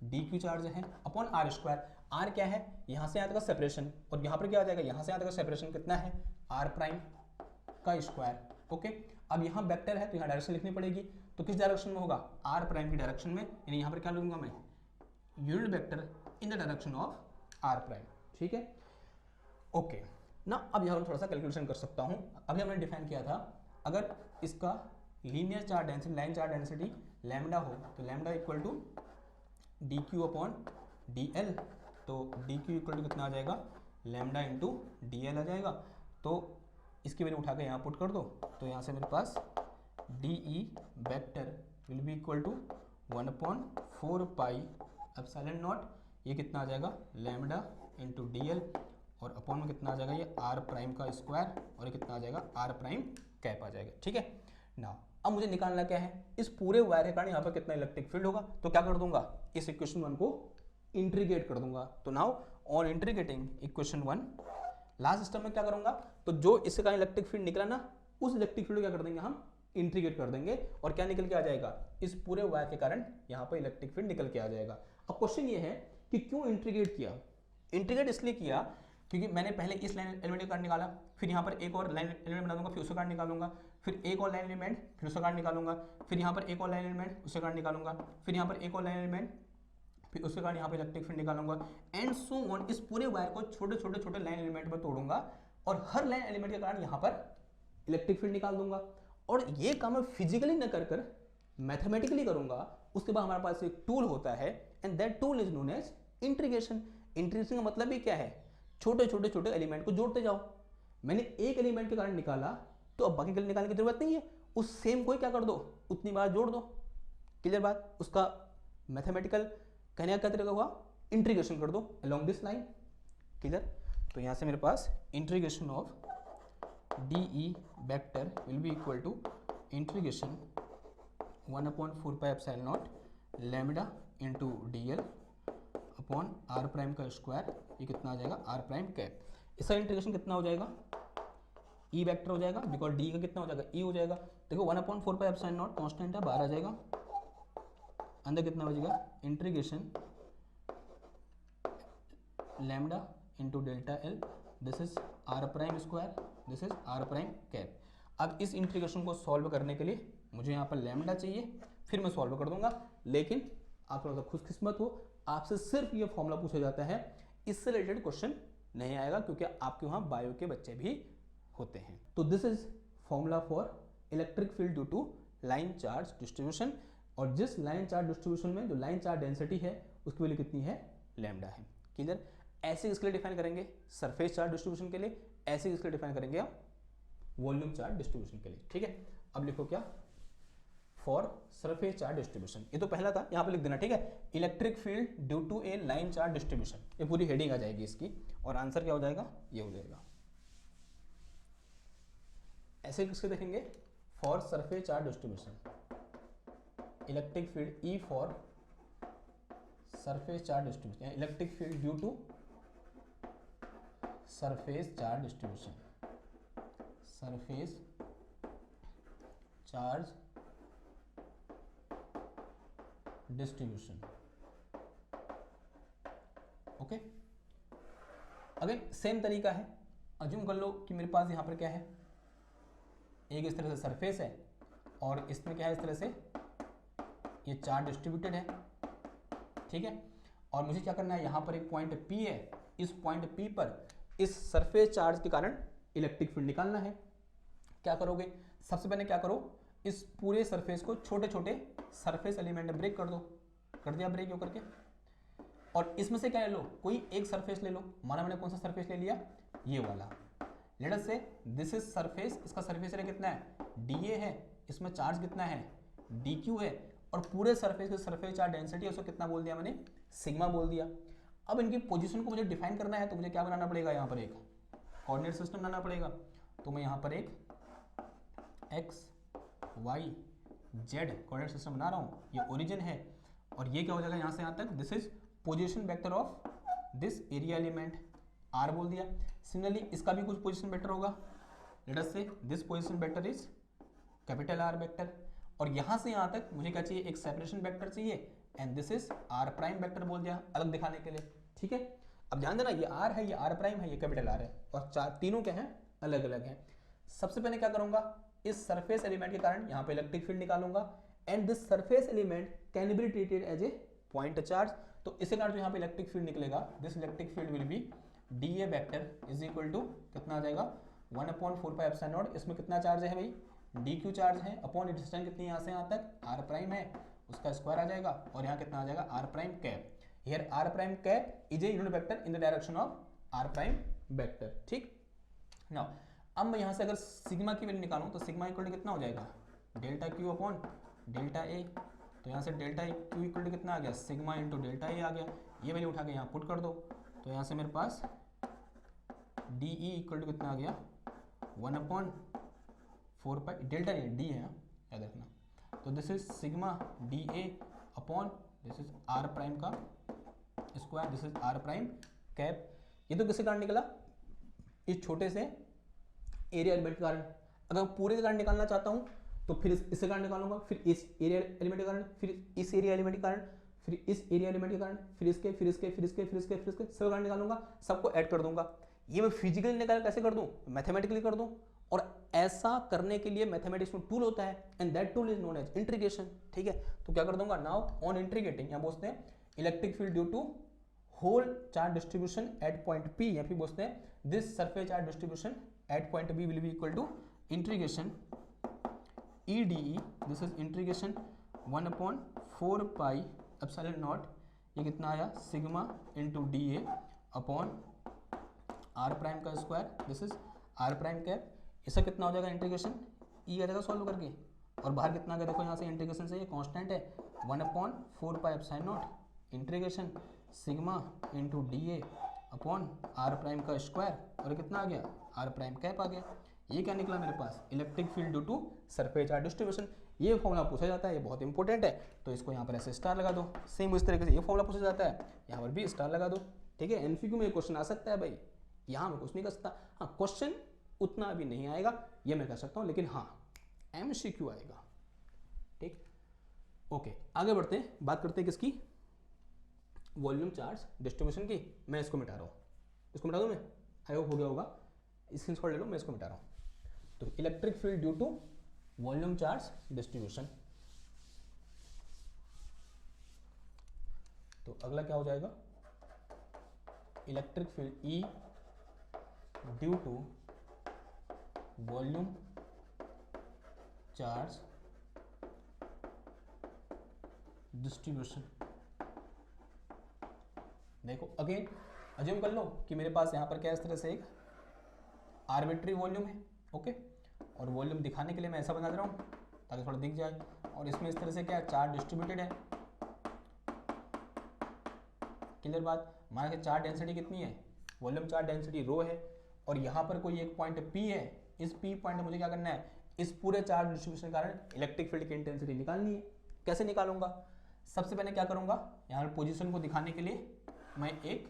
A: डी क्यू चार्ज है, अपॉन आर स्क्वायर। आर क्या है, यहाँ से यहाँ तक का सेपरेशन, और यहाँ पर क्या आ जाएगा, यहाँ से यहाँ तक का सेपरेशन कितना है, आर प्राइम का स्क्वायर। ओके, अब यहाँ वेक्टर है तो यहाँ डायरेक्शन लिखनी पड़ेगी, तो किस डायरेक्शन में होगा, आर प्राइम की डायरेक्शन में, यानी यहाँ पर क्या लिखूंगा मैं, unit vector in the direction of R prime. ठीक है, ओके ना। अब यहाँ थोड़ा सा कैलकुलेशन कर सकता हूँ। अभी हमने डिफाइन किया था, अगर इसका linear charge density, line charge density lambda हो, तो lambda equal to D Q upon D L. तो डी क्यू इक्वल टू कितना आ जाएगा, लैम्डा इंटू डी एल आ जाएगा। तो इसकी वैल्यू उठा के यहाँ पुट कर दो, तो यहाँ से मेरे पास D E vector will be equal to 1/4 pi epsilon not, ये कितना आ जाएगा, लैम्डा इंटू डी एल, और अपॉन में कितना आ जाएगा, ये आर प्राइम का स्क्वायर, और ये कितना आ जाएगा, आर प्राइम कैप आ जाएगा। ठीक है ना, अब मुझे निकालना क्या है, इस पूरे वायर के कारण यहाँ पर कितना इलेक्ट्रिक फील्ड होगा, तो क्या कर दूंगा, इस इक्वेशन 1 को इंटीग्रेट कर दूंगा। तो now on integrating equation 1, last step में क्या करूंगा, तो जो इससे कारण इलेक्ट्रिक फील्ड निकला ना, उस इलेक्ट्रिक फील्ड को क्या कर देंगे हम, इंटीग्रेट कर देंगे, और क्या निकल के आ जाएगा, इस पूरे वायर के कारण यहाँ पर इलेक्ट्रिक फील्ड निकल के आ जाएगा। अब क्वेश्चन ये है कि क्यों इंटीग्रेट किया। इंटीग्रेट इसलिए किया क्योंकि मैंने पहले इस लाइन एलिमेंट का कारण निकाला, फिर यहाँ पर एक और लाइन एलिमेंट बना दूंगा, फिर उसका कारण निकालूंगा, फिर एक और लाइन एलिमेंट, फिर उसका कारण निकालूंगा, फिर यहाँ पर एक और लाइन एलिमेंट, उसका कारण निकालूंगा, फिर यहाँ पर एक और लाइन एलिमेंट, फिर उसके कारण यहाँ पर इलेक्ट्रिक फील्ड निकालूंगा, एंड सो ऑन। इस पूरे वायर को छोटे छोटे छोटे लाइन एलिमेंट में तोड़ूंगा और हर लाइन एलिमेंट के कारण यहाँ पर इलेक्ट्रिक फील्ड निकाल दूंगा। और ये काम मैं फिजिकली न कर कर मैथमेटिकली करूंगा। उसके बाद हमारे पास एक टूल होता है, and that tool is known as integration. Integration का मतलब भी क्या है, छोटे छोटे छोटे एलिमेंट को जोड़ते जाओ। मैंने एक एलिमेंट के कारण निकाला, तो अब बाकी के निकालने की जरूरत नहीं है, उस सेम को ही क्या कर दो, उतनी बार जोड़ दो। क्लियर बात, उसका मैथमेटिकल कहने का क्या तरीका हुआ, इंटीग्रेशन कर दो अलोंग दिस लाइन। क्लियर, तो यहाँ से मेरे पास integration of d vector will be equal to integration 1/4 pi epsilon not lambda into D l upon are prime का स्क्वायर, ये कितना आ जाएगा, आर प्राइम कैप। इसका इंटीग्रेशन कितना हो जाएगा, ई वेक्टर हो जाएगा, बिकॉज डी का कितना हो जाएगा, ई हो जाएगा। देखो 1/4 पाई एप्सिलॉन नॉट कांस्टेंट है, बाहर आ जाएगा, अंदर कितना बचेगा, integration lambda into delta L, this is are prime square, this is are prime cap. अब इस इंटीग्रेशन को सॉल्व करने के लिए मुझे यहाँ पर लैम्डा चाहिए, फिर मैं सॉल्व कर दूंगा। लेकिन आप थोड़ा सा खुशकिस्मत हो, आपसे सिर्फ ये फॉर्मूला पूछा जाता है, इससे रिलेटेड क्वेश्चन नहीं आएगा, क्योंकि आपके वहाँ बायो के बच्चे भी होते हैं। तो this is formula for electric field due to line charge distribution. और जिस लाइन चार्ज डिस्ट्रीब्यूशन में जो लाइन चार्ज डेंसिटी है उसकी वैल्यू कितनी है, लैम्डा है। क्लियर, ऐसे इसके लिए डिफाइन करेंगे सरफेस चार्ज डिस्ट्रीब्यूशन के लिए, ऐसे इसके लिए डिफाइन करेंगे हम वॉल्यूम चार्ज डिस्ट्रीब्यूशन के लिए। ठीक है, अब लिखो क्या, फॉर सरफेस चार्ज डिस्ट्रीब्यूशन, ये तो पहला था, यहाँ पे लिख देना। ठीक है, electric field due to a line charge distribution, ये पूरी हेडिंग आ जाएगी इसकी, और आंसर क्या हो जाएगा, ये हो जाएगा। ऐसे किसके देखेंगे, for surface charge distribution, electric field E for surface charge distribution, electric field due to surface charge distribution, surface charge distribution. Okay, again same तरीका है, अज्यूम कर लो कि मेरे पास यहाँ पर क्या है, एक इस तरह से सरफेस है और इसमें क्या है, इस तरह से ये चार्ज डिस्ट्रीब्यूटेड है। ठीक है, और मुझे क्या करना है, यहाँ पर एक पॉइंट P है, इस पॉइंट P पर इस सरफेस चार्ज के कारण इलेक्ट्रिक फील्ड निकालना है। क्या करोगे, सबसे पहले क्या करो, इस पूरे सरफेस को छोटे छोटे सरफेस एलिमेंट में ब्रेक कर दो, कर दिया ब्रेक होकर के, और इसमें से क्या ले लो, कोई एक सरफेस ले लो। माना मैंने कौन सा सरफेस ले लिया, ये वाला। Late us say this is surface, इसका सरफेस एरिया कितना है, dA है, इसमें चार्ज कितना है, dQ है, और पूरे सरफेस के सरफेस चार्ज डेंसिटी है उसको कितना बोल दिया मैंने, सिग्मा बोल दिया। अब इनकी पोजीशन को मुझे डिफाइन करना है, तो मुझे क्या बनाना पड़ेगा, यहाँ पर एक कोऑर्डिनेट सिस्टम बनाना पड़ेगा। तो मैं यहाँ पर एक x y z coordinate system बना रहा हूँ, ये ओरिजिन है, और ये क्या हो जाएगा यहाँ से यहाँ तक, this is position vector of this area element, r बोल दिया। सिमिलरली इसका भी कुछ पोजीशन वेक्टर होगा, late us say this position vector is capital R vector, और यहाँ से यहाँ तक मुझे क्या चाहिए, एक सेपरेशन वेक्टर चाहिए, and this is r prime vector बोल दिया अलग दिखाने के लिए। ठीक है, अब ध्यान देना, ये r है, ये r प्राइम है, ये कैपिटल R है, और चार तीनों क्या हैं, अलग अलग हैं। सबसे पहले क्या करूंगा, इस सरफेस एलिमेंट के कारण यहाँ पे इलेक्ट्रिक फील्ड निकालूंगा, and this surface element can be treated as a point charge. तो इसके कारण जो यहाँ पे इलेक्ट्रिक फील्ड निकलेगा, this electric field will be dA vector is equal to कितना आ जाएगा, 1/4 पाई एप्सिलॉन नॉट, इसमें कितना चार्ज है भाई, dQ चार्ज है, अपॉन डिस्टेंस कितनी यहाँ से यहाँ तक r प्राइम है, उसका स्क्वायर आ जाएगा, और यहाँ कितना आ जाएगा, r prime cap. Here r prime cap is a unit vector in the direction of r prime vector. ठीक, नाउ अब मैं यहाँ से अगर सिग्मा की वैल्यू निकालूं, तो सिग्मा इक्वल टू कितना हो जाएगा, delta Q upon delta A। तो यहाँ से डेल्टा Q इक्वल टू कितना आ गया, सिग्मा इंटू डेल्टा A आ गया। ये वैल्यू उठा के यहाँ पुट कर दो, तो यहाँ से मेरे पास DE इक्वल टू कितना आ गया, 1/4 पाई, डेल्टा नहीं D है,
B: याद रखना। तो this is sigma d A upon this is are prime का square, this is are prime cap. ये तो किसके कारण निकला, इस छोटे से एरिया एलिमेंट के कारण। अगर पूरे के कारण निकालना चाहता हूँ तो फिर इसके कारण निकालूंगा, फिर इस एरिया एलिमेंट के कारण, फिर इस एरिया एलिमेंट के कारण, फिर इस एरिया एलिमेंट के कारण, फिर इसके, फिर इसके, फिर इसके, फिर इसके, फिर इसके सब कारण निकालूंगा, सबको ऐड कर दूंगा। ये मैं फिजिकली निकाल कैसे कर दूं, मैथमेटिकली कर दूं। और ऐसा करने के लिए मैथमेटिक्स में टूल होता है, and that tool is known as integration. ठीक है, तो क्या कर दूंगा, नाउ ऑन इंटीग्रेटिंग, यहाँ बोलते हैं electric field due to whole charge distribution at point p, या फिर बोलते हैं this surface charge distribution at point b will be equal to integration e d e, this is integration 1/4 pi epsilon not, ये कितना आया sigma into D A upon are prime का square, this is are prime cap. इसका कितना हो जाएगा इंटीग्रेशन, ई आ जाएगा सॉल्व करके, और बाहर कितना आ गया देखो यहाँ से इंटीग्रेशन से, ये कांस्टेंट है 1/4 pi epsilon not integration sigma into D A upon are prime का स्क्वायर, और कितना आ गया आर प्राइम कैप आ गया। ये क्या निकला मेरे पास, electric field due to surface charge distribution. ये फॉर्मूला पूछा जाता है, ये बहुत इंपॉर्टेंट है, तो इसको यहाँ पर ऐसे स्टार लगा दो। सेम उस तरीके से ये फॉर्मूला पूछा जाता है, यहाँ पर भी स्टार लगा दो। ठीक है, एमसीक्यू में क्वेश्चन आ सकता है भाई, यहाँ में कुछ नहीं कर सकता। हाँ, क्वेश्चन उतना भी नहीं आएगा, ये मैं कह सकता हूँ, लेकिन हाँ एमसीक्यू आएगा। ठीक, ओके, आगे बढ़ते हैं, बात करते हैं किसकी, वॉल्यूम चार्ज डिस्ट्रीब्यूशन की। मैं इसको मिटा रहा हूँ, इसको मिटा दूँ मैं, आई होप हो गया होगा, स्क्रीनशॉट ले लो, मैं इसको मिटा रहा हूँ। तो electric field due to volume charge distribution, तो अगला क्या हो जाएगा, electric field E due to volume charge distribution. देखो अगेन अज्यूम कर लो कि मेरे पास यहाँ पर क्या इस तरह से एक आर्बिट्री वॉल्यूम है, ओके, और वॉल्यूम दिखाने के लिए मैं ऐसा बना दे रहा हूँ ताकि थोड़ा दिख जाए, और इसमें इस तरह से क्या चार्ज डिस्ट्रीब्यूटेड है। क्लियर बात, मान के चार्ज डेंसिटी कितनी है, वॉल्यूम चार्ज डेंसिटी रो है, और यहाँ पर कोई एक पॉइंट P है, इस P पॉइंट मुझे क्या करना है, इस पूरे चार्ज डिस्ट्रीब्यूशन के कारण इलेक्ट्रिक फील्ड की इंटेंसिटी निकालनी है। कैसे निकालूंगा, सबसे पहले क्या करूंगा, यहाँ पर पोजीशन को दिखाने के लिए मैं एक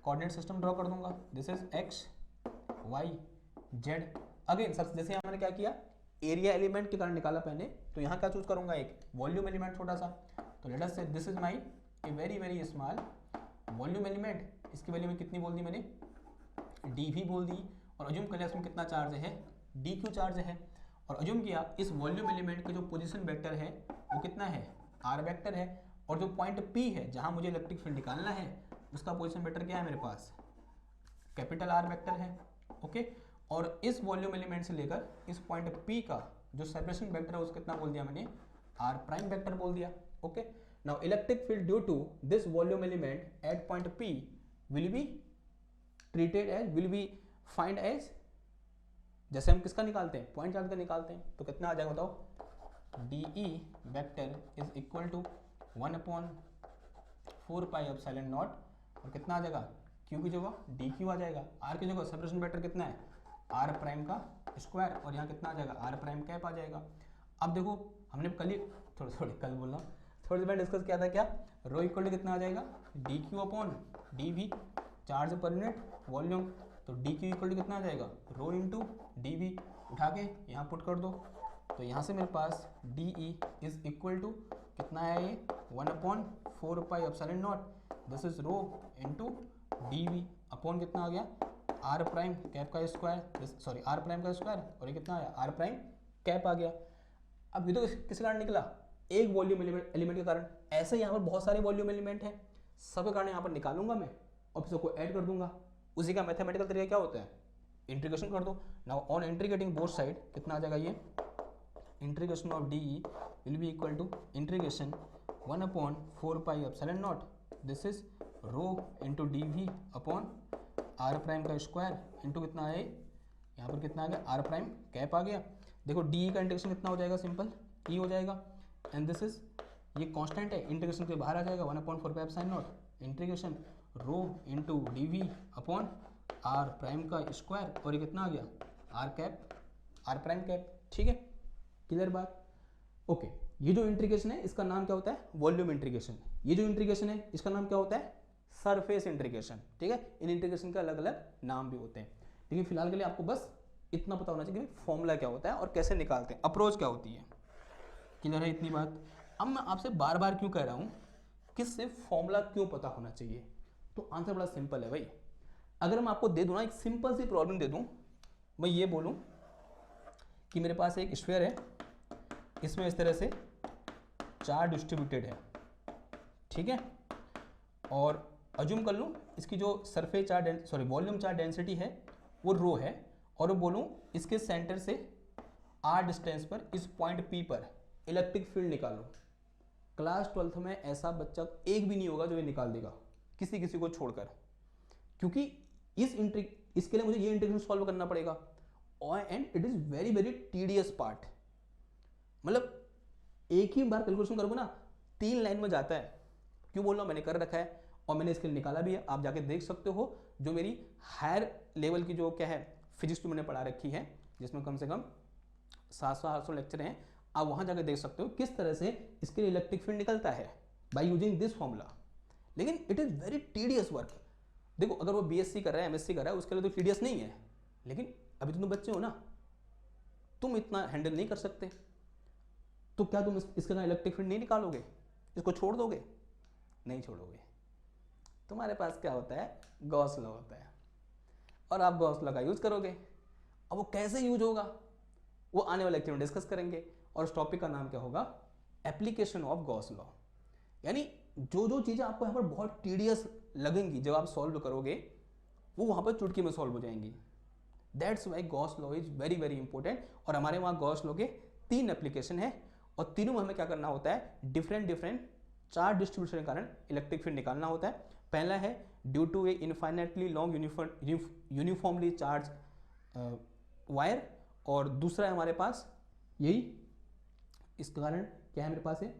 B: कोऑर्डिनेट सिस्टम ड्रॉ कर दूंगा, this is X Y Z. Again सबसे जैसे यहाँ मैंने क्या किया, एरिया एलिमेंट के कारण निकाला पहले, तो यहाँ क्या चूज करूंगा, एक वॉल्यूम एलिमेंट छोटा सा। तो late us say this is my a very very small volume element, इसकी वैल्यू में कितनी बोल दी मैंने, डी भी बोल दी, और अज्यूम कर लिया इसमें कितना चार्ज है, डी क्यू चार्ज है, और अज्यूम किया इस वॉल्यूम एलिमेंट का जो पोजीशन वेक्टर है वो कितना है, आर वेक्टर है, और जो पॉइंट P है जहां मुझे इलेक्ट्रिक फील्ड निकालना है उसका पोजीशन वेक्टर क्या है मेरे पास, कैपिटल आर वेक्टर है, ओके। और इस वॉल्यूम एलिमेंट से लेकर इस पॉइंट P का जो सेपरेशन वेक्टर है उसको कितना बोल दिया मैंने, आर प्राइम वेक्टर बोल दिया, okay. Now electric field due to this volume element at point P will be treated as, will be find as, जैसे हम किसका निकालते हैं, पॉइंट चार्ज का निकालते हैं, तो कितना आ जाएगा बताओ, D E vector is equal to 1/4 pi epsilon nought, और कितना आ जाएगा, क्यू की जगह डी क्यू आ जाएगा, आर की जगह सेपरेशन वेक्टर कितना है, आर प्राइम का स्क्वायर, और यहाँ कितना आ जाएगा, आर प्राइम कैप आ जाएगा। अब देखो हमने कल ही कल बोल रहा हूँ, थोड़ी देर डिस्कस किया था, क्या रो इक्वल टू कितना आ जाएगा, d Q upon d v, charge per unit volume, तो डी क्यू इक्वल टू कितना आ जाएगा, रो इंटू डी वी, उठा के यहाँ पुट कर दो, तो यहाँ से मेरे पास D e is equal to कितना है, ये 1/4 pi epsilon not, this is rho into d v upon कितना आ गया, आर प्राइम कैप का स्क्वायर, सॉरी आर प्राइम का स्क्वायर, और ये कितना आया, आर प्राइम कैप आ गया। अब ये तो किस कारण निकला, एक वॉल्यूम एलिमेंट के कारण। ऐसे यहाँ पर बहुत सारे वॉल्यूम एलिमेंट हैं, सबके कारण यहाँ पर निकालूंगा मैं और फिर सबको ऐड कर दूंगा। उसी का मैथमेटिकल तरीका क्या होता है, इंटीग्रेशन कर दो। Now on integrating both side कितना आ जाएगा, ये integration of d e will be equal to integration 1/4 pi epsilon not, this is rho into d v upon are prime का स्क्वायर इंटू कितना है, यहाँ पर कितना आ गया, आर प्राइम कैप आ गया। देखो डी का इंटीग्रेशन कितना हो जाएगा, सिंपल ई हो जाएगा, एंड दिस इज, ये कांस्टेंट है, इंटीग्रेशन के बाहर आ जाएगा 1/4 pi epsilon not integration rho into d v upon are prime का स्क्वायर, और ये कितना आ गया, r cap, r prime cap, ठीक है। क्लियर बात? ओके, ये जो इंटीग्रेशन है इसका नाम क्या होता है? Volume integration. ये जो इंटीग्रेशन है इसका नाम क्या होता है? Surface integration. ठीक है, इन इंटीग्रेशन के अलग अलग नाम भी होते हैं, लेकिन फिलहाल के लिए आपको बस इतना पता होना चाहिए कि फॉर्मूला क्या होता है और कैसे निकालते हैं, अप्रोच क्या होती है। क्लियर है इतनी बात? अब मैं आपसे बार बार क्यों कह रहा हूँ कि सिर्फ फॉर्मूला क्यों पता होना चाहिए, तो आंसर बड़ा सिंपल है भाई। अगर मैं आपको दे दूँ ना, एक सिंपल सी प्रॉब्लम दे दूँ, मैं ये बोलूँ कि मेरे पास एक स्फीयर है, इसमें इस तरह से चार्ज डिस्ट्रीब्यूटेड है, ठीक है, और अज्यूम कर लूँ इसकी जो surface charge volume charge density है वो रो है, और बोलूँ इसके सेंटर से r डिस्टेंस पर इस पॉइंट P पर इलेक्ट्रिक फील्ड निकालो। क्लास 12th में ऐसा बच्चा एक भी नहीं होगा जो ये निकाल देगा, किसी किसी को छोड़कर, क्योंकि इसके लिए मुझे ये इंटीग्रेशन सॉल्व करना पड़ेगा, और and it is very very tedious part. मतलब एक ही बार कैलकुलेशन करोगे ना 3 लाइन में जाता है। क्यों बोल रहा हूँ? मैंने कर रखा है और मैंने इसके लिए निकाला भी है, आप जाके देख सकते हो। जो मेरी हायर लेवल की जो क्या है फिजिक्स जो मैंने पढ़ा रखी है, जिसमें कम से कम 700-800 लेक्चर हैं, आप वहाँ जाकर देख सकते हो किस तरह से इसके लिए इलेक्ट्रिक फील्ड निकलता है बाय यूजिंग दिस फॉर्मूला। लेकिन it is very tedious work. देखो, अगर वो बीएससी कर रहा है, एमएससी कर रहा है, उसके लिए तो टीडियस नहीं है, लेकिन अभी तुम बच्चे हो ना, तुम इतना हैंडल नहीं कर सकते, तो क्या तुम इसका इलेक्ट्रिक फील्ड नहीं निकालोगे? इसको छोड़ दोगे? नहीं छोड़ोगे। तुम्हारे पास क्या होता है? गॉस लॉ होता है, और आप गॉस लॉ का यूज करोगे। अब वो कैसे यूज होगा वो आने वाले लेक्चर में डिस्कस करेंगे, और उस टॉपिक का नाम क्या होगा? Application of Gauss law. यानी जो जो चीज़ें आपको यहाँ पर बहुत टीडियस लगेंगी जब आप सॉल्व करोगे, वो वहाँ पर चुटकी में सॉल्व हो जाएंगी। That's why Gauss law is very very important. और हमारे वहाँ गॉस लॉ के 3 एप्लीकेशन है, और तीनों में हमें क्या करना होता है? डिफरेंट डिफरेंट चार्ज डिस्ट्रीब्यूशन के कारण इलेक्ट्रिक फील्ड निकालना होता है। पहला है due to a infinitely long uniformly charge wire, और दूसरा है हमारे पास यही, इसके कारण क्या है मेरे पास है?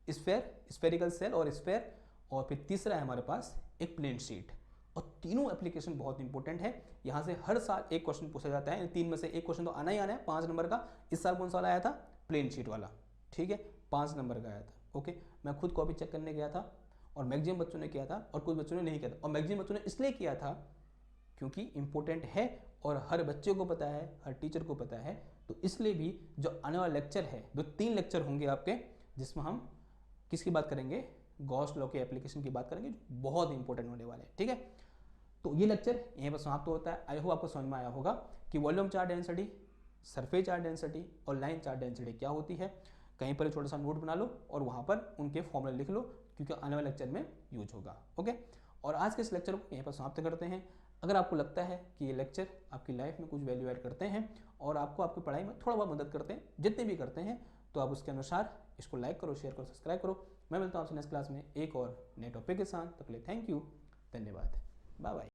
B: स्फेरिकल सेल और स्फेयर, और फिर तीसरा है हमारे पास एक प्लेन शीट। और तीनों एप्लीकेशन बहुत इंपॉर्टेंट है। यहाँ से हर साल एक क्वेश्चन पूछा जाता है, इन 3 में से एक क्वेश्चन तो आना ही आना है 5 नंबर का। इस साल कौन सा वाला आया था? प्लेन शीट वाला, ठीक है, 5 नंबर का आया था। ओके, मैं खुद कॉपी चेक करने गया था, और मैक्सिमम बच्चों ने किया था और कुछ बच्चों ने नहीं किया था, और मैक्सिमम बच्चों ने इसलिए किया था क्योंकि इंपॉर्टेंट है और हर बच्चे को पता है, हर टीचर को पता है। तो इसलिए भी जो आने वाला लेक्चर है, जो 3 लेक्चर होंगे आपके, जिसमें हम किसकी बात करेंगे? गॉस लॉ के एप्लीकेशन की बात करेंगे, जो बहुत इंपॉर्टेंट होने वाले हैं, ठीक है। तो ये लेक्चर यहीं पर समाप्त होता है। आई होप आपको समझ में आया होगा कि volume charge density, surface charge density और लाइन चार्ज डेंसिटी क्या होती है। कहीं पर छोटा सा नोट बना लो और वहाँ पर उनके फॉर्मूले लिख लो, क्योंकि आने वाले लेक्चर में यूज होगा। ओके, और आज के इस लेक्चर को यहीं पर समाप्त करते हैं। अगर आपको लगता है कि ये लेक्चर आपकी लाइफ में कुछ वैल्यू ऐड करते हैं और आपको आपकी पढ़ाई में थोड़ा बहुत मदद करते हैं, जितने भी करते हैं, तो आप उसके अनुसार इसको लाइक करो, शेयर करो, सब्सक्राइब करो। मैं मिलता हूँ आपसे नेक्स्ट क्लास में एक और नए टॉपिक के साथ। तब तक के लिए थैंक यू, धन्यवाद, बाय बाय।